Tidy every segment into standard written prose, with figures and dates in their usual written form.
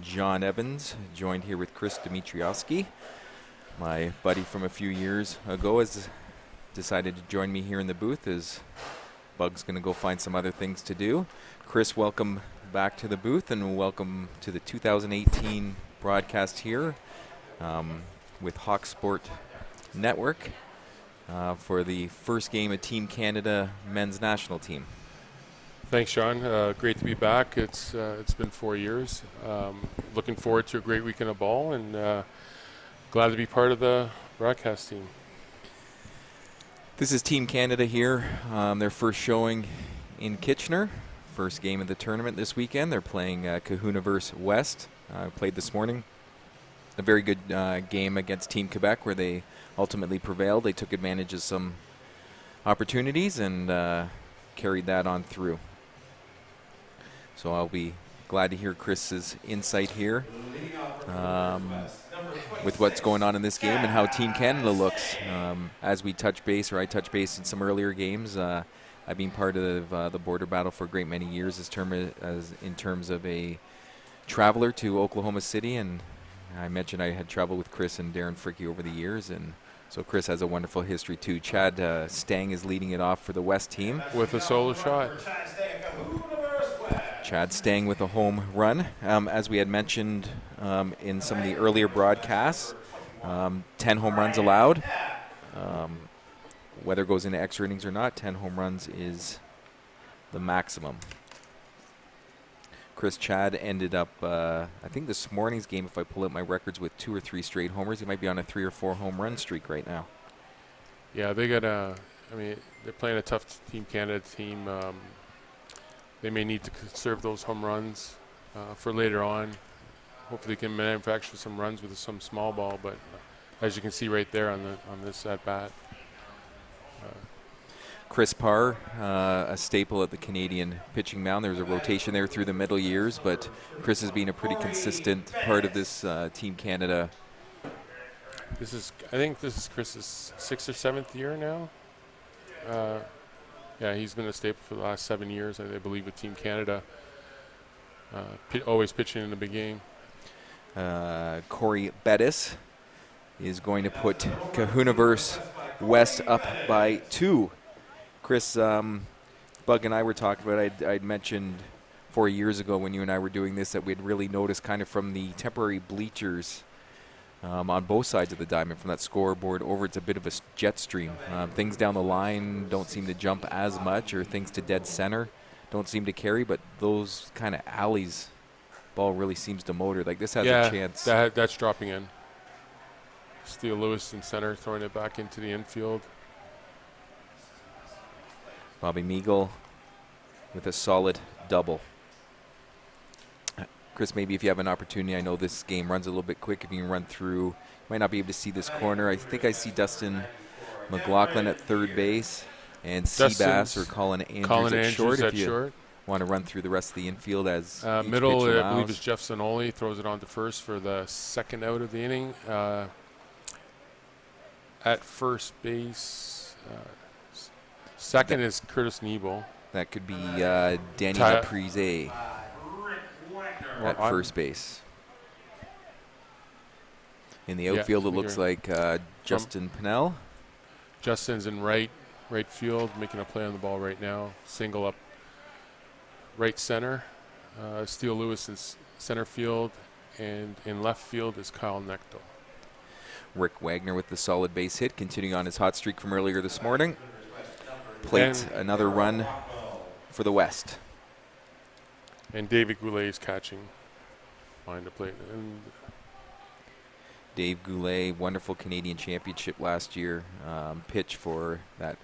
John Evans, joined here with Chris Dimitriowski. My buddy from a few years ago has decided to join me here in the booth as Bug's going to go find some other things to do. Chris, welcome back to the booth and welcome to the 2018 broadcast here with Hawk Sport Network for the first game of Team Canada men's national team. Thanks, Sean. Great to be back. It's been 4 years. Looking forward to a great weekend of ball, and glad to be part of the broadcast team. This is Team Canada here. Their first showing in Kitchener. First game of the tournament this weekend. They're playing Kahunaverse West. Played this morning. A very good game against Team Quebec where they ultimately prevailed. They took advantage of some opportunities and carried that on through. So I'll be glad to hear Chris's insight here with what's going on in this game and how Team Canada looks. As we touch base, or I touch base in some earlier games, I've been part of the border battle for a great many years as in terms of a traveler to Oklahoma City, and I mentioned I had traveled with Chris and Darren Fricke over the years, and so Chris has a wonderful history too. Chad Stang is leading it off for the West team. With a solo shot. Chad Stang with a home run. As we had mentioned in some of the earlier broadcasts, 10 home runs allowed. Whether it goes into extra innings or not, 10 home runs is the maximum. Chris, Chad ended up, I think this morning's game, if I pull up my records, with 2 or 3 straight homers. He might be on a 3 or 4 home run streak right now. Yeah, they got they're playing a tough Team Canada team. They may need to conserve those home runs for later on. Hopefully they can manufacture some runs with some small ball, but as you can see right there on this at bat. Chris Parr, a staple at the Canadian pitching mound. There was a rotation there through the middle years, but Chris has been a pretty consistent part of this Team Canada. I think this is Chris's 6th or 7th year now. Yeah, he's been a staple for the last 7 years, I believe, with Team Canada. Always pitching in the big game. Corey Bettis is going to put Kahunaverse West up by 2. Chris, Bug and I were talking about it. I'd mentioned 4 years ago when you and I were doing this that we'd really noticed kind of from the temporary bleachers on both sides of the diamond, from that scoreboard over, it's a bit of a jet stream. Things down the line don't seem to jump as much, or things to dead center don't seem to carry, but those kind of alleys, ball really seems to motor. Like this has a chance. That's dropping in. Steele Lewis in center, throwing it back into the infield. Bobby Meagle with a solid double. Chris, maybe if you have an opportunity, I know this game runs a little bit quick. If you can run through, you might not be able to see this corner. I think I see Dustin McLaughlin at third base and Seabass or Colin Andrews at short. If you want to run through the rest of the infield as middle, I believe is Jeff Sonoli, throws it on to first for the second out of the inning. At first base, second is Curtis Nebo. That could be Danny Laprise at first base. In the outfield, it looks like Justin Pinnell. Justin's in right field, making a play on the ball right now. Single up right center. Steele Lewis is center field, and in left field is Kyle Nechtel. Rick Wagner with the solid base hit, continuing on his hot streak from earlier this morning. Plate another run for the West. And David Goulet is catching behind the plate. And Dave Goulet, wonderful Canadian championship last year, pitch for that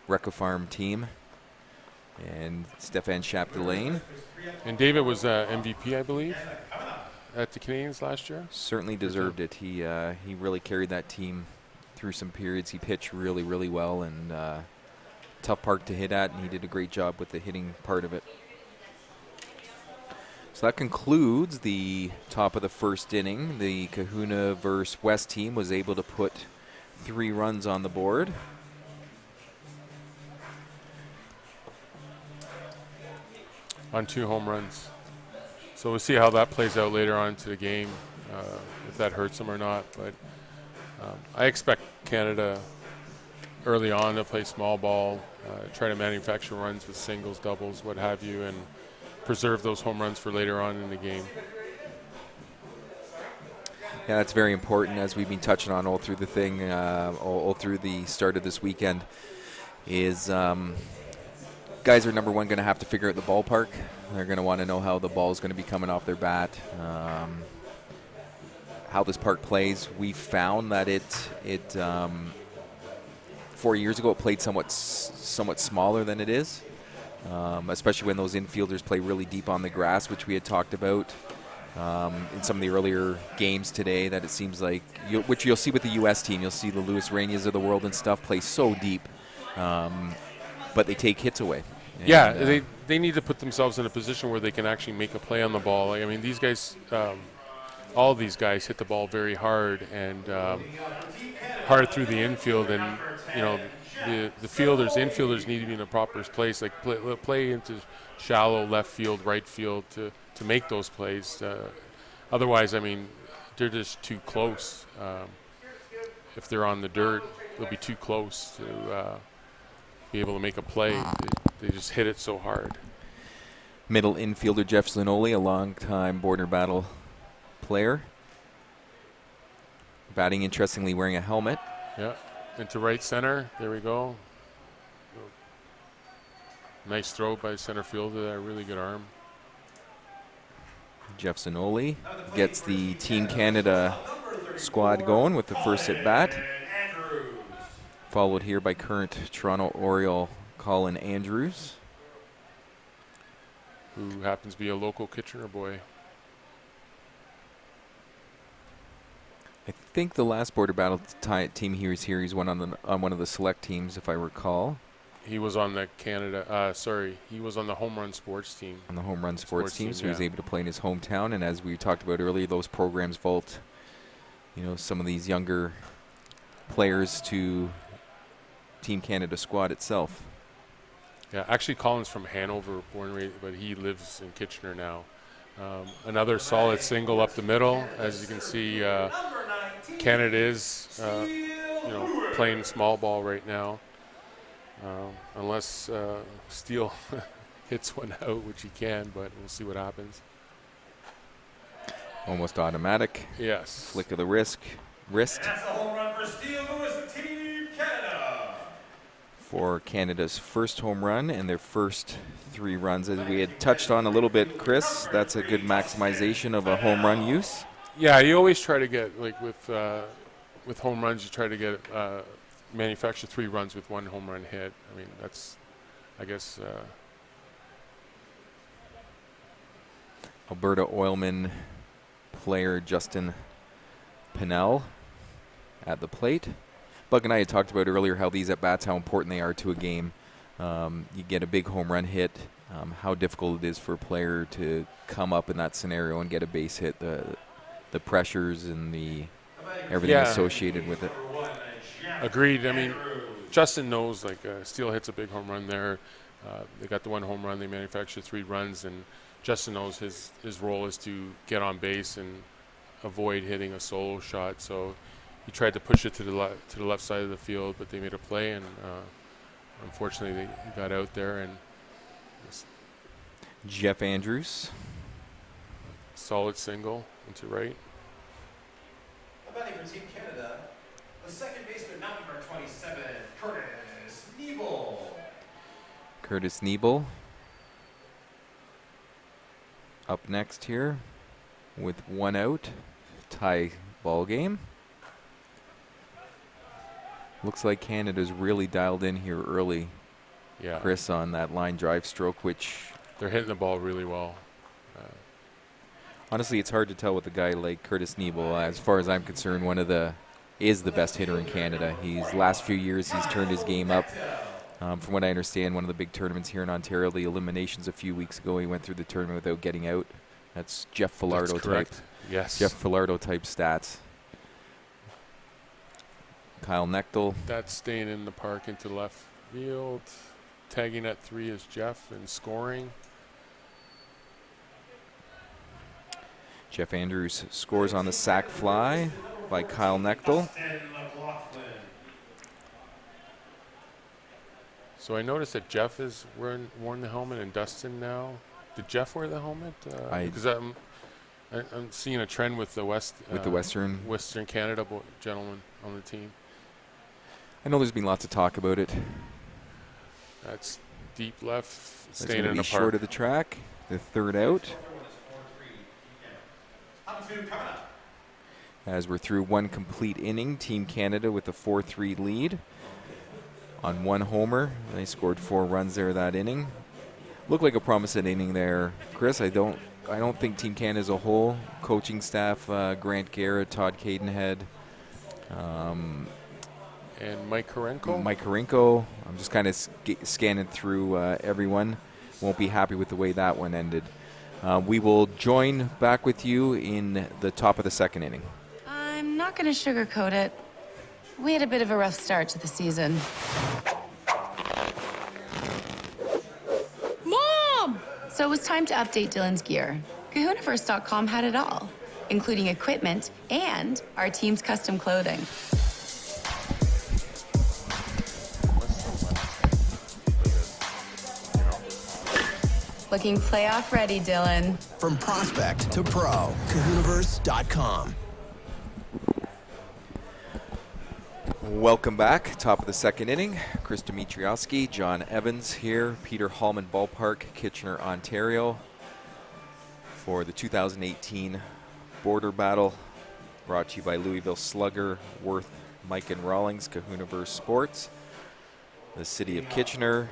Recco Farm team. And Stéphane Chapdelaine. And David was MVP, I believe, at the Canadians last year. Certainly deserved it. He really carried that team through some periods. He pitched really, really well, and tough park to hit at, and he did a great job with the hitting part of it. So that concludes the top of the first inning. The Kahunaverse West team was able to put 3 runs on the board. On 2 home runs. So we'll see how that plays out later on into the game, if that hurts them or not. But I expect Canada early on to play small ball, try to manufacture runs with singles, doubles, what have you, and preserve those home runs for later on in the game. Yeah, that's very important, as we've been touching on all through the thing, all through the start of this weekend, is guys are, number one, going to have to figure out the ballpark. They're going to want to know how the ball is going to be coming off their bat, how this park plays. We found that it 4 years ago it played somewhat smaller than it is, especially when those infielders play really deep on the grass, which we had talked about in some of the earlier games today, that it seems like, which you'll see with the U.S. team. You'll see the Luis Reñas of the world and stuff play so deep, but they take hits away. And yeah, they need to put themselves in a position where they can actually make a play on the ball. Like, I mean, these guys, all of these guys hit the ball very hard and hard through the infield, and the infielders need to be in the proper place, like play into shallow left field, right field to make those plays. Otherwise, I mean, they're just too close. If they're on the dirt, they'll be too close to be able to make a play. They just hit it so hard. Middle infielder Jeff Zanoli, a long-time Border Battle player. Batting, interestingly, wearing a helmet. Yeah, into right center. There we go. Nice throw by center fielder there. Really good arm. Jeff Zanoli gets the Team Canada squad going with the first at bat. Followed here by current Toronto Oriole Colin Andrews, who happens to be a local Kitchener boy. I think the last Border Battle team he was here, he's one on one of the select teams, if I recall. He was on the he was on the Home Run Sports team. On the Home Run Sports team, so yeah. he was able to play in his hometown. And as we talked about earlier, those programs vault, some of these younger players to Team Canada squad itself. Yeah, actually Colin's from Hanover, born and raised, but he lives in Kitchener now. Another solid single up the middle. As you can see, Canada is playing small ball right now. Unless Steele hits one out, which he can, but we'll see what happens. Almost automatic. Yes. Flick of the wrist. That's the home run for Steele Lewis of Team Canada. For Canada's first home run and their first 3 runs. As we had touched on a little bit, Chris, that's a good maximization of a home run use. Yeah, you always try to get, like with home runs, you try to get manufacture 3 runs with 1 home run hit. I mean, that's, I guess. Alberta Oilman player Justin Pinnell at the plate. Buck and I had talked about earlier how these at-bats, how important they are to a game. You get a big home run hit, how difficult it is for a player to come up in that scenario and get a base hit, the pressures and the everything associated with it. Agreed. I mean, Justin knows, like, Steele hits a big home run there. They got the 1 home run. They manufacture 3 runs, and Justin knows his role is to get on base and avoid hitting a solo shot. So he tried to push it to the left side of the field, but they made a play, and unfortunately they got out there. And Jeff Andrews, solid single into right. Batting for Team Canada, the second baseman, number 27, Curtis Niebel. Curtis Niebel up next here with 1 out, tie ball game. Looks like Canada's really dialed in here early, Yeah, Chris, on that line drive stroke, which they're hitting the ball really well. honestly, it's hard to tell with a guy like Curtis Niebel. As far as I'm concerned, is the best hitter in Canada. Last few years he's turned his game up. From what I understand, one of the big tournaments here in Ontario, the eliminations a few weeks ago, he went through the tournament without getting out. That's Jeff Filardo type. Yes. Jeff Filardo type stats. Kyle Nechtel. That's staying in the park into left field. Tagging at 3 is Jeff and scoring. Jeff Andrews scores on the sac fly by Kyle Nechtel. So I noticed that Jeff is worn the helmet and Dustin now. Did Jeff wear the helmet? Because I'm seeing a trend with the Western Canada gentlemen on the team. I know there's been lots of talk about it. That's deep left, That's staying in the park. short of the track. The third out. As we're through one complete inning, Team Canada with a 4-3 lead on one homer. They scored 4 runs there that inning. Looked like a promising inning there, Chris. I don't think Team Canada as a whole, coaching staff, Grant Garrett, Todd Cadenhead, and Mike Karenko. I'm just kind of scanning through everyone. Won't be happy with the way that one ended. We will join back with you in the top of the second inning. I'm not going to sugarcoat it. We had a bit of a rough start to the season. Mom! So it was time to update Dylan's gear. Kahunaverse.com had it all, including equipment and our team's custom clothing. Looking playoff ready, Dylan. From prospect to pro, Kahunaverse.com. Welcome back. Top of the second inning. Chris Dimitriowski, John Evans here, Peter Hallman Ballpark, Kitchener, Ontario, for the 2018 Border Battle, brought to you by Louisville Slugger, Worth, Mike and Rawlings, Kahunaverse Sports, the City of Kitchener,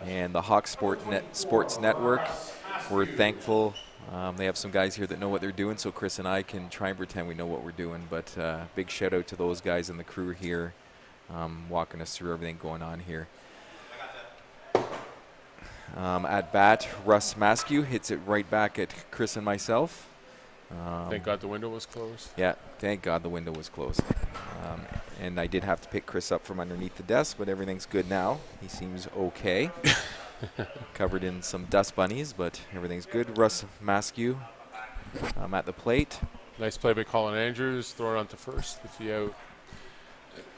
and the Hawk Sports Network. We're thankful. They have some guys here that know what they're doing, so Chris and I can try and pretend we know what we're doing. But big shout out to those guys and the crew here, walking us through everything going on here. At bat, Russ Maskew hits it right back at Chris and myself. Thank God the window was closed. Yeah, thank God the window was closed. And I did have to pick Chris up from underneath the desk, but everything's good now. He seems okay. Covered in some dust bunnies, but everything's good. Russ Maskew at the plate. Nice play by Colin Andrews. Throw it onto first with the out.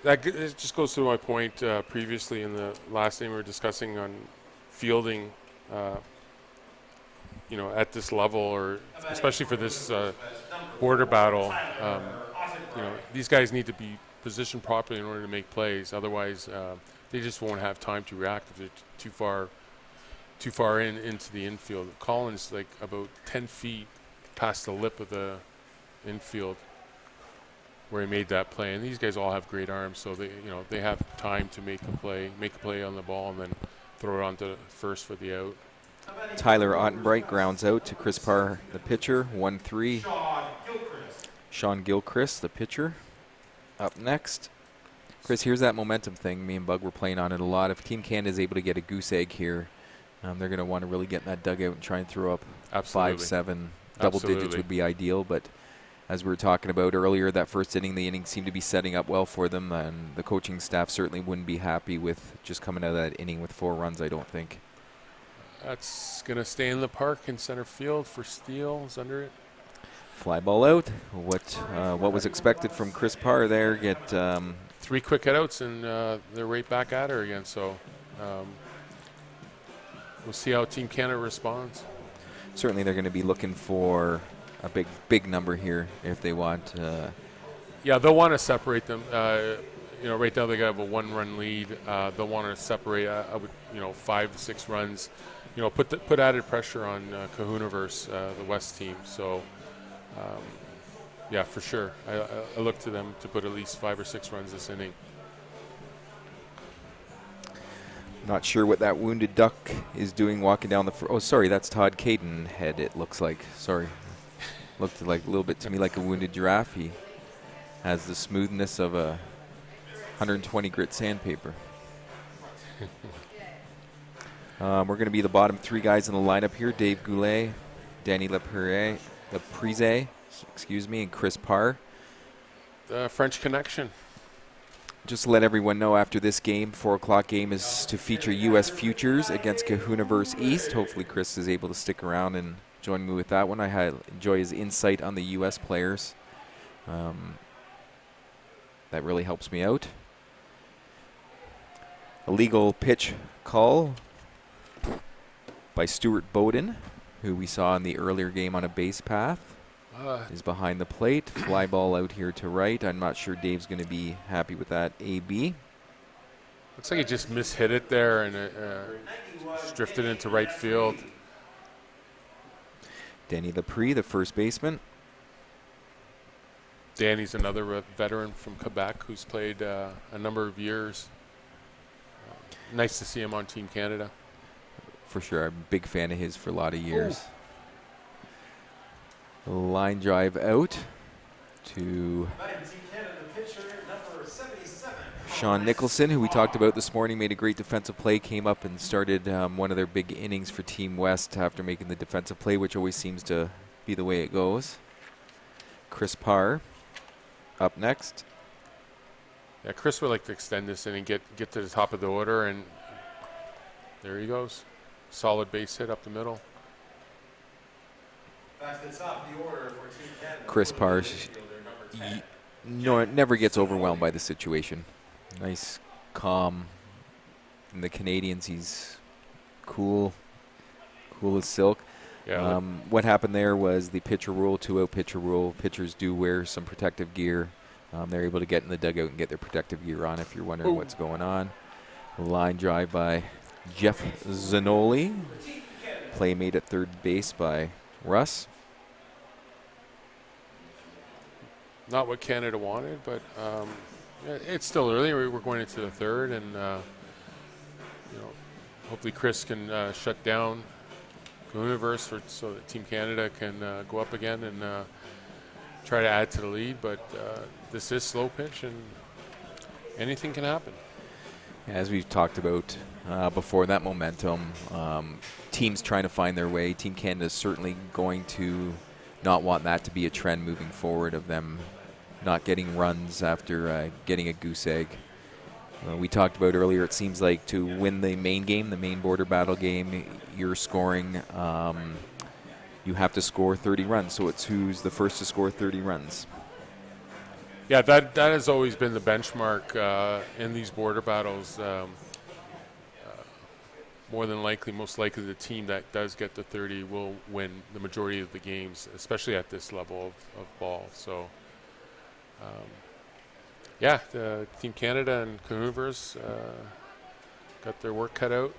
It just goes to my point previously in the last thing we were discussing on fielding, at this level, or especially for this border battle. These guys need to be positioned properly in order to make plays. Otherwise, they just won't have time to react if they're too far into the infield. Colin's like about 10 feet past the lip of the infield where he made that play. And these guys all have great arms, so they have time to make a play on the ball, and then throw it onto first for the out. Tyler Ottenbright grounds out to Chris Parr, the pitcher, 1-3. Sean Gilchrist, the pitcher, up next. Chris, here's that momentum thing. Me and Bug were playing on it a lot. If Team Canada is able to get a goose egg here, they're going to want to really get in that dugout and try and throw up 5-7. Double digits would be ideal, but as we were talking about earlier, that first inning, the inning seemed to be setting up well for them, and the coaching staff certainly wouldn't be happy with just coming out of that inning with 4 runs, I don't think. That's going to stay in the park in center field for Steele's under it. Fly ball out. What was expected from Chris Parr there? Get 3 quick hitouts, and they're right back at her again. So we'll see how Team Canada responds. Certainly they're going to be looking for a big number here if they want. Yeah, they'll want to separate them. Right now they have a 1-run lead. They'll want to separate. I would, 5 to 6 runs. Put added pressure on Kahunaverse, the West team. So, yeah, for sure. I look to them to put at least 5 or 6 runs this inning. Not sure what that wounded duck is doing walking down the. Oh, sorry, that's Todd Cadenhead. It looks like. Sorry, looked like a little bit to me like a wounded giraffe. He has the smoothness of a 120 grit sandpaper. We're going to be the bottom 3 guys in the lineup here: Dave Goulet, Danny Leprise, and Chris Parr. French Connection. Just to let everyone know, after this game, 4 o'clock game is to feature U.S. Futures against Kahunaverse East. Hopefully Chris is able to stick around and joining me with that one. I enjoy his insight on the U.S. players. That really helps me out. A legal pitch call by Stuart Bowden, who we saw in the earlier game on a base path. Is behind the plate. Fly ball out here to right. I'm not sure Dave's going to be happy with that. AB. Looks like he just mishit it there and just drifted into right field. Danny Lepre, the first baseman. Danny's another veteran from Quebec who's played a number of years. Nice to see him on Team Canada. For sure. I'm a big fan of his for a lot of years. Line drive out to Sean Nicholson, who we talked about this morning, made a great defensive play, came up and started one of their big innings for Team West after making the defensive play, which always seems to be the way it goes. Chris Parr up next. Yeah, Chris would like to extend this and get to the top of the order, and there he goes. Solid base hit up the middle. Back to the top of the order for Team Canada. Chris Parr never gets overwhelmed by the situation. Nice, calm. In the Canadians, he's cool as silk. Yeah. What happened there was the pitcher rule, 2-out pitcher rule. Pitchers do wear some protective gear. They're able to get in the dugout and get their protective gear on if you're wondering what's going on. Line drive by Jeff Zanoli. Play made at third base by Russ. Not what Canada wanted, but it's still early. We're going into the third, and hopefully Chris can shut down Kahunaverse so that Team Canada can go up again and try to add to the lead. But this is slow pitch, and anything can happen. As we've talked about before, that momentum, teams trying to find their way. Team Canada is certainly going to not want that to be a trend moving forward of them not getting runs after getting a goose egg. We talked about earlier, it seems like to win the main game, the main border battle game, you're scoring, you have to score 30 runs. So it's who's the first to score 30 runs. Yeah, that has always been the benchmark in these border battles. Most likely the team that does get the 30 will win the majority of the games, especially at this level of ball. So, the Team Canada and Kahunaverse got their work cut out.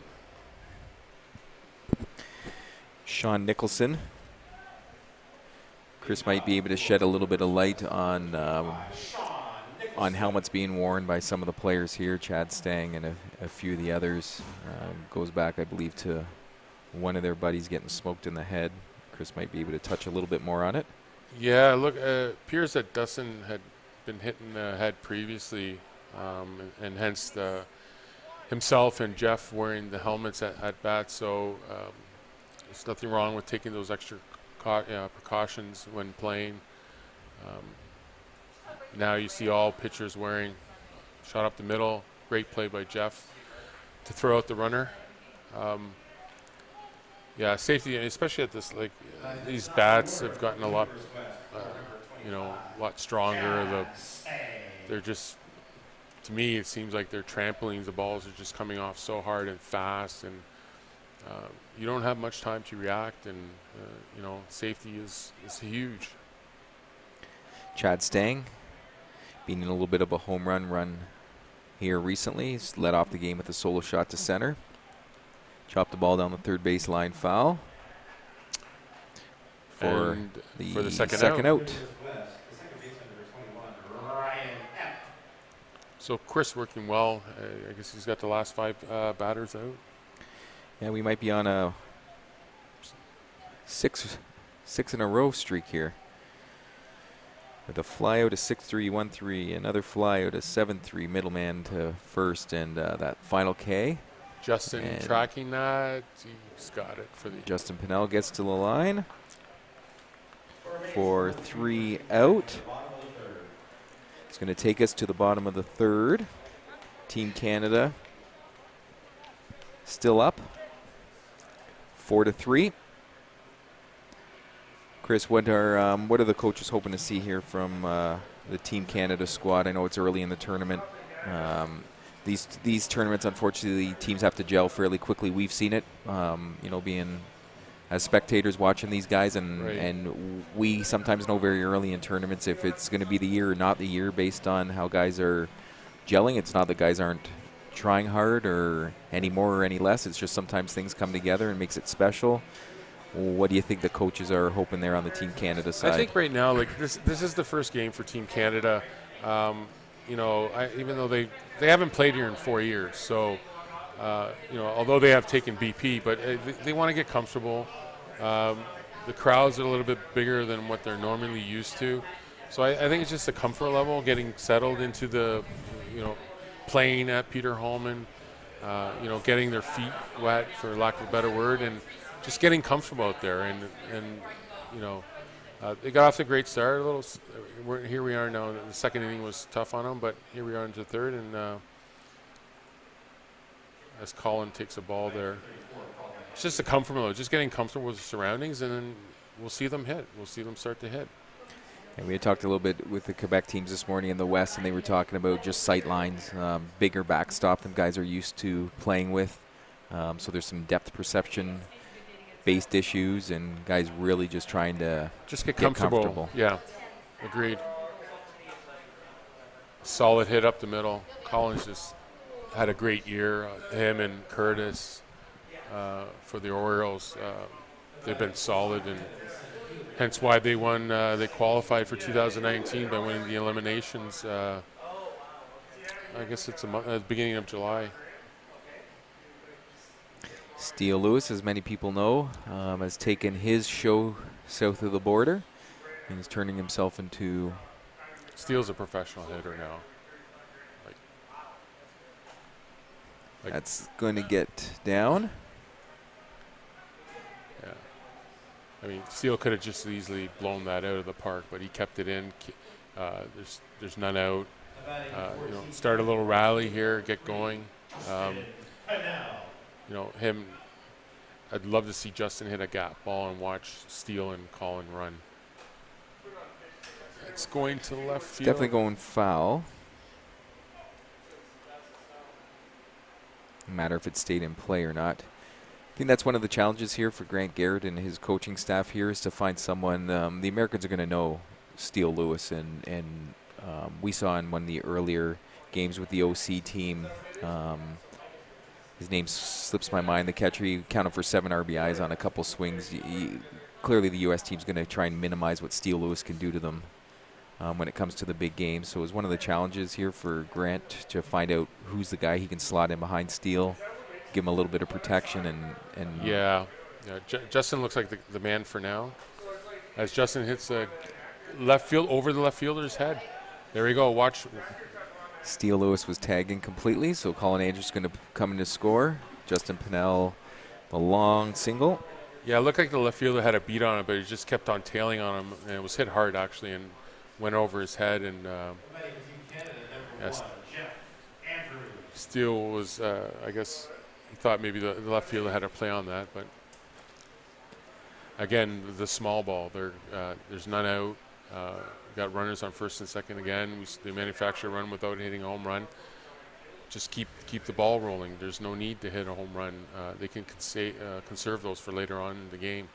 Sean Nicholson. Chris might be able to shed a little bit of light on helmets being worn by some of the players here. Chad Stang and a few of the others. Goes back, I believe, to one of their buddies getting smoked in the head. Chris might be able to touch a little bit more on it. Yeah, look, it appears that Dustin had been hit in the head previously, and hence himself and Jeff wearing the helmets at bat. So there's nothing wrong with taking those extra precautions when playing. Now you see all pitchers wearing. Shot up the middle. Great play by Jeff to throw out the runner. Safety, especially at this, these bats have gotten a lot, a lot stronger. They're just, to me, it seems like they're trampolines. The balls are just coming off so hard and fast, and you don't have much time to react. And safety is huge. Chad Stang being in a little bit of a home run here recently. He's led off the game with a solo shot to center. Chopped the ball down the third base line, foul for the second out. So Chris working well. I guess he's got the last 5 batters out. Yeah, we might be on a six in a row streak here. With a fly out, a 6-3, 1-3, another fly out, a 7-3, middleman to first, and that final K. Justin and tracking that. He's got it for the. Justin Pinnell gets to the line for 3 out. It's going to take us to the bottom of the third. Team Canada still up 4-3. Chris, what are the coaches hoping to see here from the Team Canada squad? I know it's early in the tournament. These tournaments, unfortunately, teams have to gel fairly quickly. We've seen it, being as spectators watching these guys, and we sometimes know very early in tournaments if it's going to be the year or not the year based on how guys are gelling. It's not that guys aren't trying hard or any more or any less. It's just sometimes things come together and makes it special. What do you think the coaches are hoping there on the Team Canada side? I think right now, like this is the first game for Team Canada. Even though they haven't played here in 4 years, so although they have taken BP, but they want to get comfortable. The crowds are a little bit bigger than what they're normally used to, so I think it's just a comfort level, getting settled into the, playing at Peter Hallman, getting their feet wet, for lack of a better word, and just getting comfortable out there. And they got off to a great start. Here we are now. The second inning was tough on them, but here we are into the third, and as Colin takes a ball there, it's just a comfort level, just getting comfortable with the surroundings, and then we'll see them hit. We'll see them start to hit. And we had talked a little bit with the Quebec teams this morning in the West, and they were talking about just sight lines, bigger backstop than guys are used to playing with. So there's some depth perception based issues, and guys really just trying to get comfortable. Yeah, agreed. Solid hit up the middle. Collins just had a great year. Him and Curtis for the Orioles, they've been solid, and hence why they won. They qualified for 2019 by winning the eliminations. I guess it's at the beginning of July. Steele Lewis, as many people know, has taken his show south of the border, and he's turning himself into... Steele's a professional hitter now. That's going to get down. Yeah. I mean, Steele could have just easily blown that out of the park, but he kept it in. There's none out. Start a little rally here, get going. I'd love to see Justin hit a gap ball and watch Steele and Colin run. It's going to left field. Definitely going foul. No matter if it stayed in play or not. I think that's one of the challenges here for Grant Garrett and his coaching staff here, is to find someone. The Americans are going to know Steele Lewis, and we saw in one of the earlier games with the OC team. His name slips my mind. The catcher, he counted for 7 RBIs on a couple swings. Clearly, the U.S. team's going to try and minimize what Steele Lewis can do to them when it comes to the big games. So it was one of the challenges here for Grant to find out who's the guy he can slot in behind Steele, give him a little bit of protection, and yeah. Justin looks like the man for now. As Justin hits the left field over the left fielder's head. There we go. Watch. Steele Lewis was tagged in completely, so Colin Andrews is going to come in to score. Justin Pinnell, the long single. Yeah, it looked like the left fielder had a beat on it, but he just kept on tailing on him, and it was hit hard, actually, and went over his head. And Steele was, I guess, he thought maybe the left fielder had a play on that, but again, the small ball, there's none out. Got runners on first and second again. They manufacture a run without hitting a home run. Just keep the ball rolling. There's no need to hit a home run. They can conserve those for later on in the game.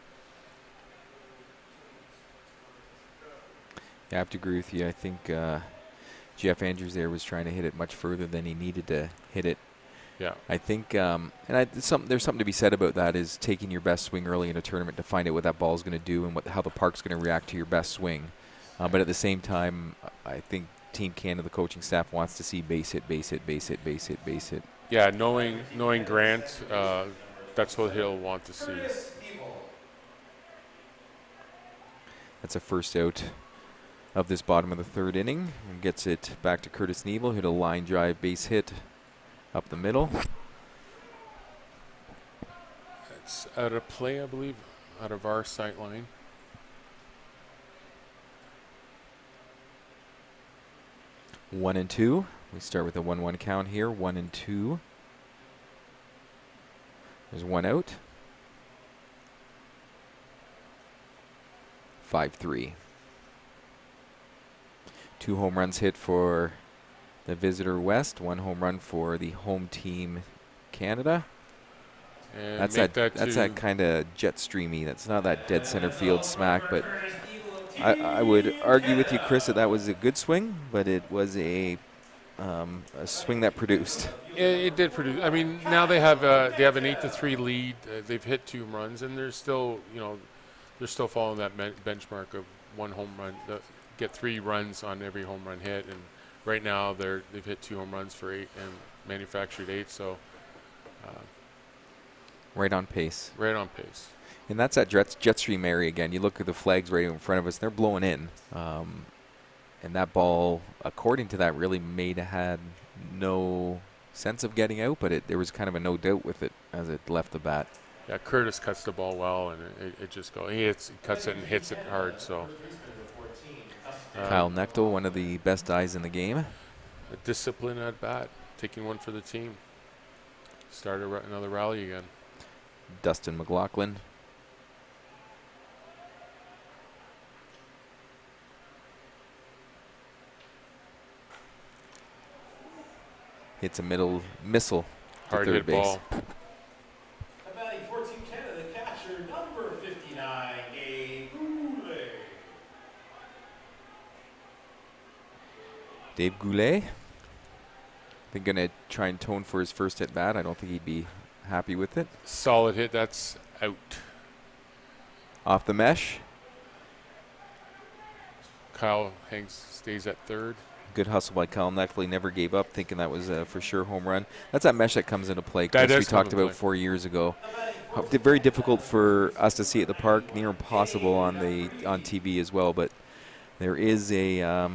Yeah, I have to agree with you. I think Jeff Andrews there was trying to hit it much further than he needed to hit it. Yeah. I think, there's something to be said about that, is taking your best swing early in a tournament to find out what that ball is going to do and how the park's going to react to your best swing. But at the same time, I think Team Canada, the coaching staff, wants to see base hit, base hit, base hit, base hit, base hit. Yeah, knowing Grant, that's what he'll want to see. That's a first out of this bottom of the third inning. And gets it back to Curtis Neville, hit a line drive base hit up the middle. It's out of play, I believe, out of our sight line. 1-2. We start with a 1-1 count here. 1-2. There's one out. 5-3. 2 home runs hit for the visitor West, 1 home run for the home team Canada. And That's make that's that kind of jet streamy. That's not that dead center field smack, but I would argue with you, Chris, that was a good swing, but it was a swing that produced. It did produce. I mean, now they have an 8-3 lead. They've hit 2 home runs, and they're still, they're still following that benchmark of 1 home run. Get 3 runs on every home run hit, and right now they've hit 2 home runs for 8 and manufactured 8. So Right on pace. right on pace. And that's that jet stream area again. You look at the flags right in front of us, they're blowing in. And that ball, according to that, really had no sense of getting out, but there was kind of a no doubt with it as it left the bat. Yeah, Curtis cuts the ball well, and it just goes. He cuts it and hits it hard. So Kyle Nechtel, one of the best eyes in the game. a discipline at bat, taking one for the team. Start another rally again. Dustin McLaughlin. Hits a middle missile to Hard third hit base. ball. Batting for Team Canada, the catcher, number 59, Gabe Goulet. Dave Goulet. They're going to try and tone for his first at bat. I don't think he'd be happy with it. Solid hit. That's out. Off the mesh. Kyle stays at third. Good hustle by Kyle Nechtel. He never gave up, thinking that was a for sure home run. That's that mesh that comes into play. That Chris, we does come talked into about play. 4 years ago. Very difficult for us to see at the park, near impossible on TV as well. But there is a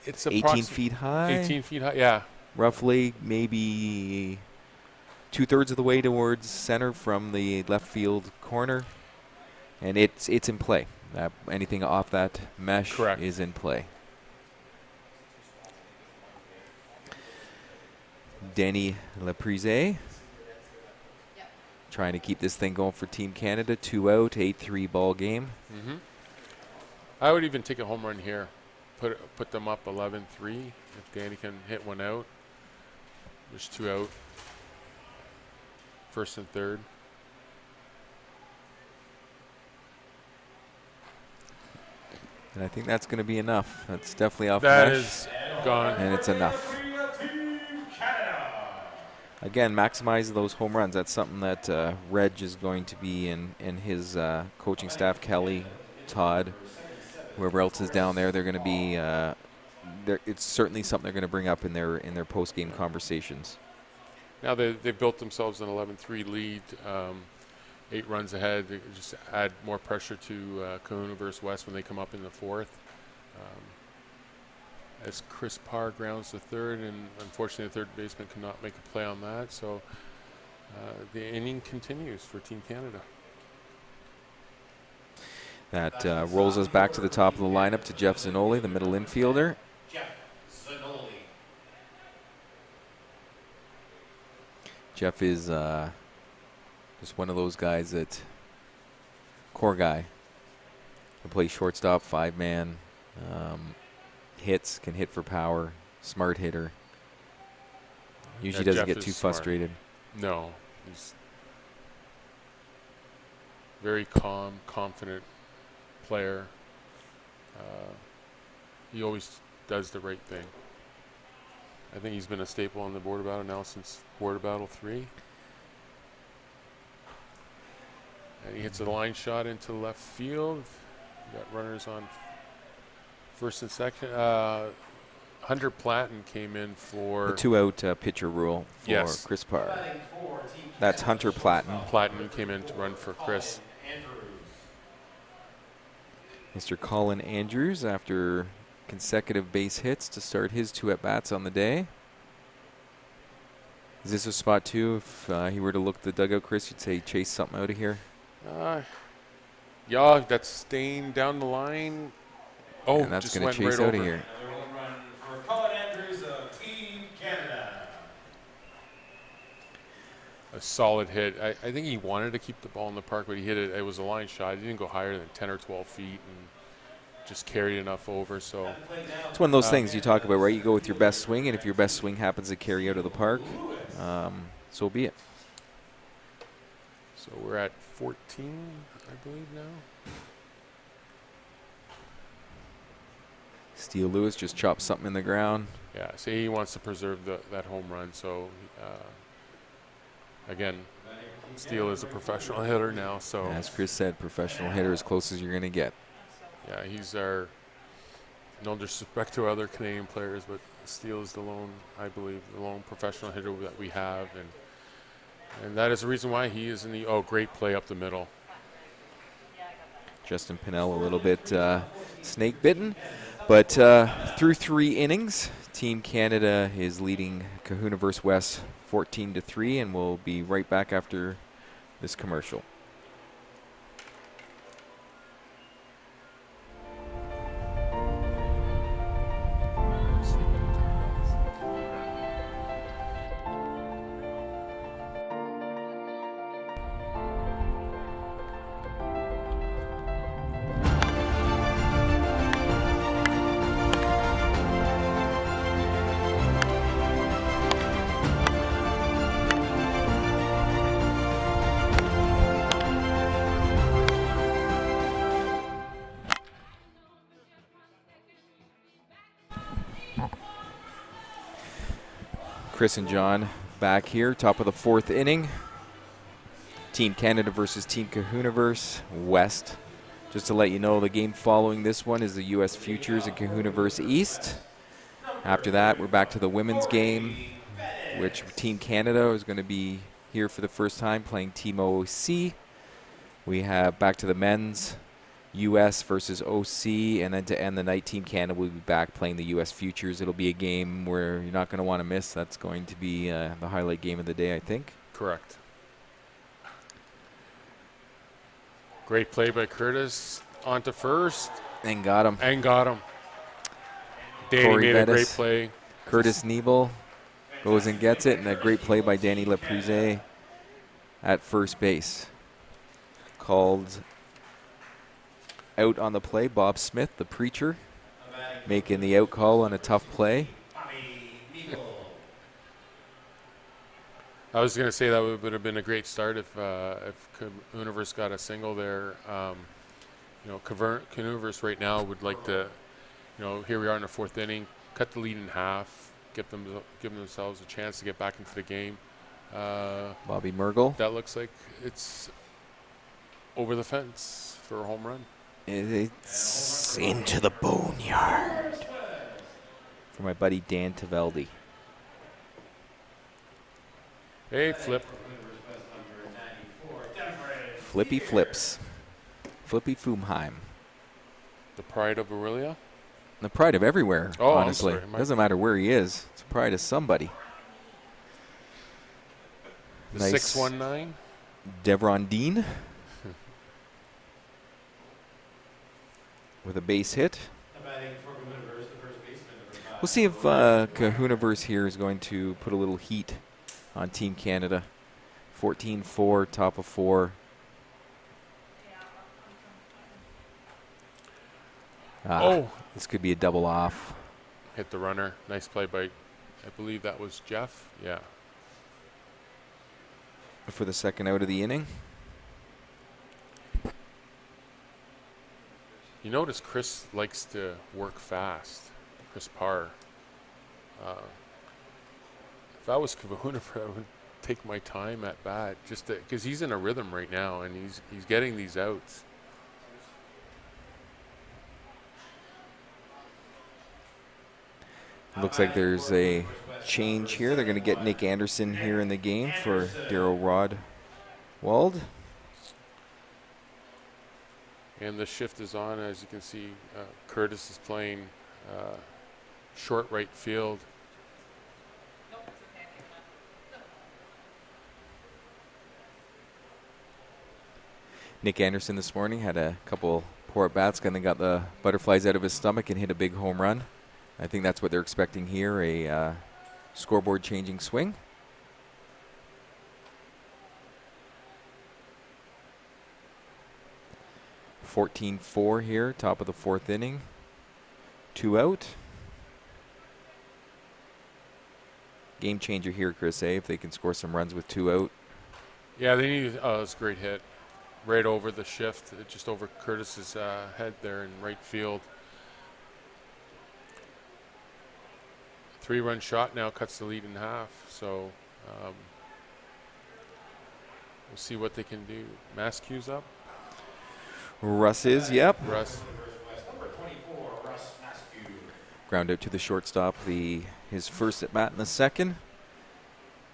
It's 18 feet high, 18 feet high. Yeah. roughly, maybe 2/3 of the way towards center from the left field corner, and it's in play. Anything off that mesh Correct. is in play. Danny Laprise trying to keep this thing going for Team Canada. 2 out, 8-3 ball game. Mm-hmm. I would even take a home run here. Put them up 11-3 if Danny can hit one out. There's 2 out. First and third. And I think that's going to be enough. That's definitely off That mesh, is gone. and it's enough. Again, maximize those home runs. That's something that Reg is going to be in his coaching staff, Kelly, Todd, whoever else is down there. They're going to be. It's certainly something they're going to bring up in their post-game conversations. Now they've built themselves an 11-3 lead, 8 runs ahead. They just add more pressure to Kahunaverse West when they come up in the fourth. As Chris Parr grounds the third, and unfortunately the third baseman cannot make a play on that. So the inning continues for Team Canada. That rolls us back to the top of the lineup to Jeff Zanoli, the middle infielder. Jeff Zanoli. Jeff is just one of those guys that core guy. Can play shortstop, 5-man, can hit for power, smart hitter. Usually doesn't Jeff get is too smart. frustrated. No, he's very calm, confident player. He always does the right thing. I think he's been a staple on the Border Battle now since Border Battle 3. And he hits a line shot into left field. We got runners on first and second. Hunter Platten came in for The 2-out pitcher rule for Yes. Chris Parr. Batting for Team That's Canada, Hunter Platten. Platten came in to run for Chris. Andrews. Mr. Colin Andrews, after consecutive base hits to start his 2 at-bats on the day. Is this a spot, too, if he were to look at the dugout, Chris, you'd say chase something out of here? Yeah, that's staying down the line. Oh, And that's just going went to chase right out over. of here. Another home run for Colin Andrews of Team Canada. A solid hit. I think he wanted to keep the ball in the park, but he hit it. It was a line shot. He didn't go higher than 10 or 12 feet. And just carried enough over. So It's one of those things you talk about, right? You go with your best swing, and if your best swing happens to carry out of the park, so be it. so we're at 14, I believe now. Steele Lewis just chopped something in the ground. Yeah, so he wants to preserve that home run. So again, Steele is a professional hitter now. So As Chris said, professional hitter as close as you're going to get. yeah, he's our, no disrespect to other Canadian players, but Steele is the lone, I believe, the lone professional hitter that we have, and that is the reason why he is in the great play up the middle. Justin Pinnell a little bit snake bitten, but through 3 innings, Team Canada is leading Kahunaverse West 14-3, and we'll be right back after this commercial. Chris and John back here, top of the 4th inning. Team Canada versus Team Kahunaverse West. Just to let you know, the game following this one is the U.S. Futures and Kahunaverse East. After that, we're back to the women's game, which Team Canada is going to be here for the first time playing Team OC. We have back to the men's, U.S. versus OC, and then to end the night, Team Canada will be back playing the U.S. Futures. It'll be a game where you're not going to want to miss. That's going to be the highlight game of the day, I think. Correct. Great play by Curtis. On to first. And got him. Danny Corey made Bettis, a great play. Curtis Nebel goes and gets it, and a great play by Danny Laprise at first base. Called out on the play, Bob Smith, the preacher, making the out call on a tough play. I was going to say that would have been a great start if Kahunaverse got a single there. Kahunaverse right now would like to, here we are in the 4th inning, cut the lead in half, give themselves a chance to get back into the game. Bobby Mergel. That looks like it's over the fence for a home run. It's into the boneyard for my buddy Dan Taveldi. Hey, flip. Flippy flips. Flippy Fumheim. The pride of Aurelia? The pride of everywhere, Oh, honestly. I'm sorry. Doesn't matter where he is. It's a pride of somebody. The Nice. 619? Devron Dean with a base hit. We'll see if Kahunaverse here is going to put a little heat on Team Canada. 14-4, top of 4. This could be a double off. Hit the runner. Nice play by, I believe that was Jeff. Yeah. For the second out of the inning. You notice Chris likes to work fast. Chris Parr. If I was Kahunaverse, I would take my time at bat, just because he's in a rhythm right now and he's getting these outs. Looks like there's a change here. They're going to get Nick Anderson here in the game for Darryl Rodwald. And the shift is on. As you can see, Curtis is playing short right field. Nick Anderson this morning had a couple poor at-bats, kind of got the butterflies out of his stomach and hit a big home run. I think that's what they're expecting here, a scoreboard-changing swing. 14-4 here, top of the 4th inning. 2 out. Game changer here, Chris, if they can score some runs with 2 out. Yeah, they need. Oh, it's a great hit, right over the shift, just over Curtis's head there in right field. 3-run shot now cuts the lead in half. So we'll see what they can do. Maskew's up. Russ is, yep. Russ. Number 24, Russ Maskew. Ground out to the shortstop, his first at bat in the 2nd.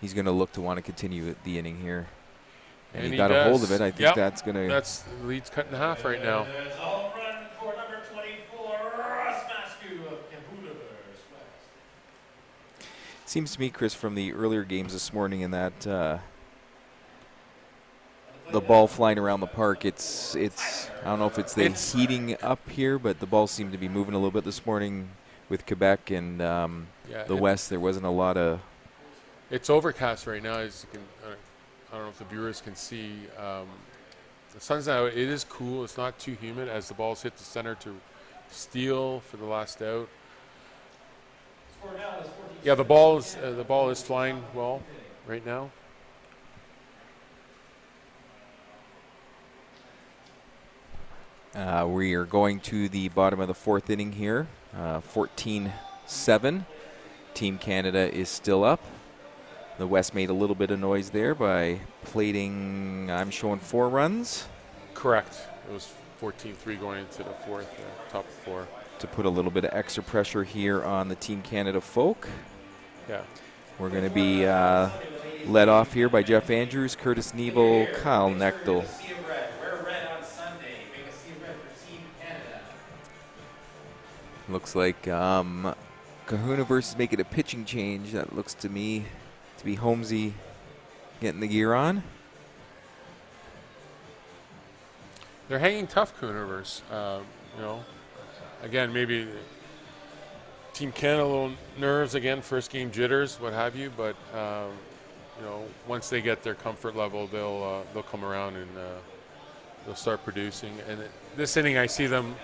He's going to look to want to continue the inning here. And he got a hold of it. I think that's going to... That's the lead's cut in half right now. There's a home run for number 24, Russ Maskew of Kahunaverse West. Seems to me, Chris, from the earlier games this morning in that the ball flying around the park, it's I don't know if it's heating up here, but the balls seem to be moving a little bit this morning with Quebec and the West. There wasn't a lot of... It's overcast right now, as you can... I don't know if the viewers can see. The sun's out. It is cool. It's not too humid as the balls hit the center to steal for the last out. Yeah, the ball is flying well right now. We are going to the bottom of the 4th inning here. 14-7. Team Canada is still up. The West made a little bit of noise there by plating, I'm showing 4 runs. Correct. It was 14-3 going into the 4th, top 4. To put a little bit of extra pressure here on the Team Canada folk. Yeah. We're going to be led off here by Jeff Andrews, Curtis Nebel, Kyle Nechtel. Looks like Kahunaverse is making a pitching change. That looks to me to be Holmesy getting the gear on. They're hanging tough, Kahunaverse. Again, maybe Team Canada a little nerves again, first game jitters, what have you. But once they get their comfort level, they'll come around and they'll start producing. And this inning, I see them.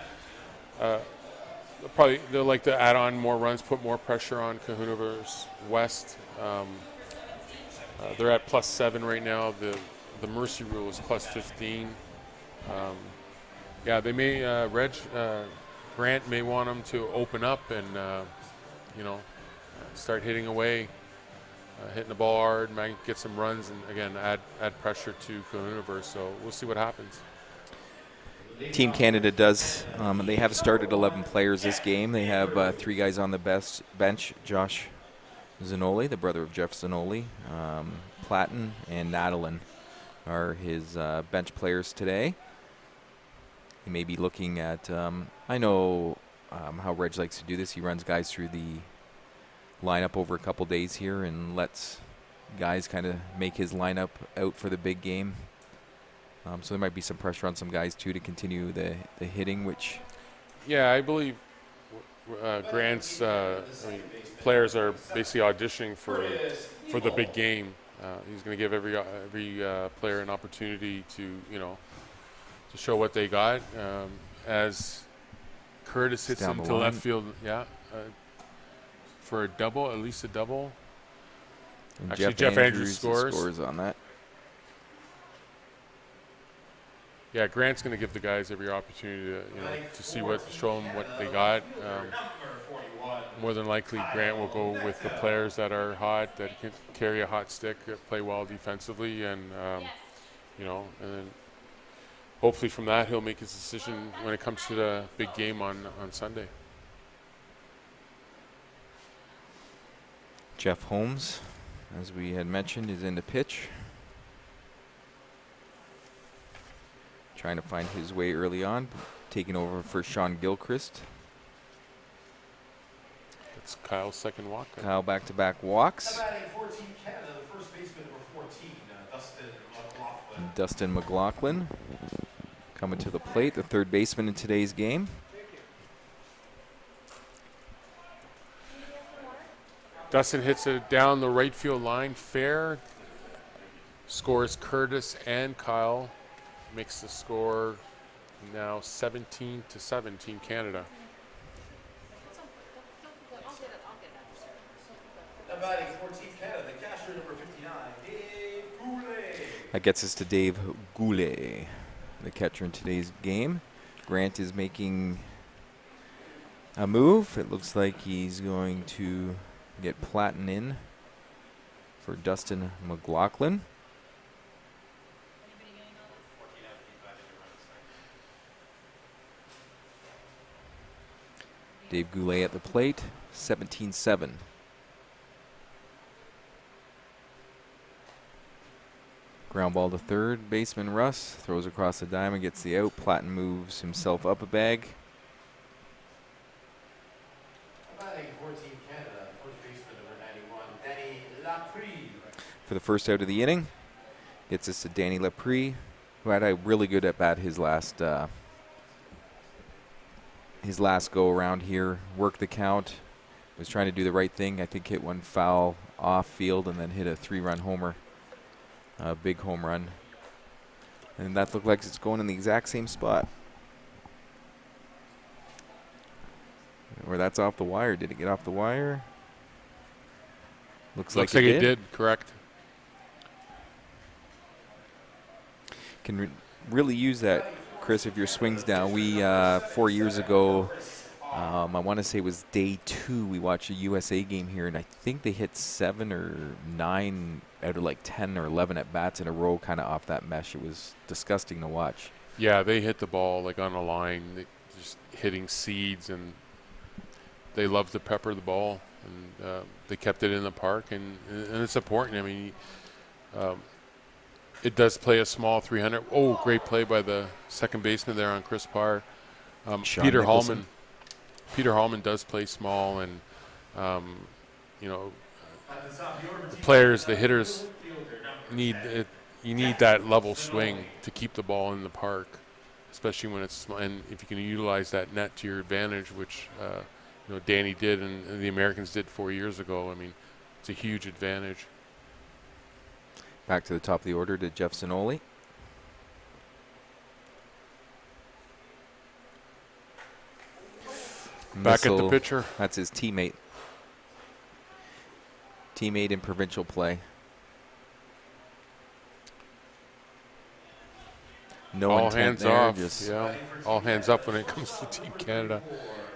They'll like to add on more runs, put more pressure on Kahunaverse West. They're at +7 right now. The mercy rule is +15. They may Grant may want them to open up and start hitting away, hitting the ball hard, might get some runs, and again add pressure to Kahunaverse. So we'll see what happens. Team Canada does. They have started 11 players this game. They have 3 guys on the bench. Josh Zanoli, the brother of Jeff Zanoli, Platten, and Nadalin are his bench players today. He may be looking at, I know how Reg likes to do this. He runs guys through the lineup over a couple days here and lets guys kind of make his lineup out for the big game. So there might be some pressure on some guys, too, to continue the hitting, which... Yeah, I believe Grant's players are basically auditioning for the big game. He's going to give every player an opportunity to show what they got. As Curtis hits into left field, for a double, at least a double. And actually, Jeff Andrews scores on that. Yeah, Grant's going to give the guys every opportunity to show them what they got. More than likely, Grant will go with the players that are hot, that can carry a hot stick, play well defensively, and then hopefully from that he'll make his decision when it comes to the big game on Sunday. Jeff Holmes, as we had mentioned, is in the pitch. Trying to find his way early on, taking over for Sean Gilchrist. That's Kyle's second walk. Kyle back-to-back walks. Batting 14 Canada, the first baseman number 14, Dustin McLaughlin coming to the plate, the third baseman in today's game. Dustin hits it down the right field line, fair. Scores Curtis and Kyle. Makes the score Now 17-7, Team Canada. Now batting for Team Canada, the catcher number 59, Dave Goulet. That gets us to Dave Goulet, the catcher in today's game. Grant is making a move. It looks like he's going to get Platten in for Dustin McLaughlin. Dave Goulet at the plate, 17-7. Ground ball to third. Baseman Russ throws across the diamond, gets the out. Platten moves himself up a bag. Batting for Team Canada, first baseman number 91, Danny Laprie. For the first out of the inning, gets us to Danny Laprie, who had a really good at bat his last go around here. Worked the count, was trying to do the right thing. I think hit one foul off field and then hit a 3-run homer. A big home run. And that looked like it's going in the exact same spot. Or that's off the wire. Did it get off the wire? Looks like it did. Correct. Can really use that, Chris, if your swing's down. We 4 years ago, I want to say it was day 2, we watched a USA game here, and I think they hit 7 or 9 out of like 10 or 11 at bats in a row, kind of off that mesh. It was disgusting to watch. Yeah, they hit the ball like on a line, just hitting seeds, and they love to pepper the ball, and they kept it in the park, and it's important. I mean, it does play a small 300. Oh, great play by the second baseman there on Chris Parr. Peter Nicholson. Peter Hallman does play small, and you know, the players, the hitters need it. You need that level swing to keep the ball in the park, especially when it's small. And if you can utilize that net to your advantage, which you know, Danny did and the Americans did 4 years ago, I mean, it's a huge advantage. Back to the top of the order to Jeff Sinoli. Back at the pitcher. That's his teammate. Teammate in provincial play. No all intent hands there, off. just Yeah, all hands up when it comes to Team Canada.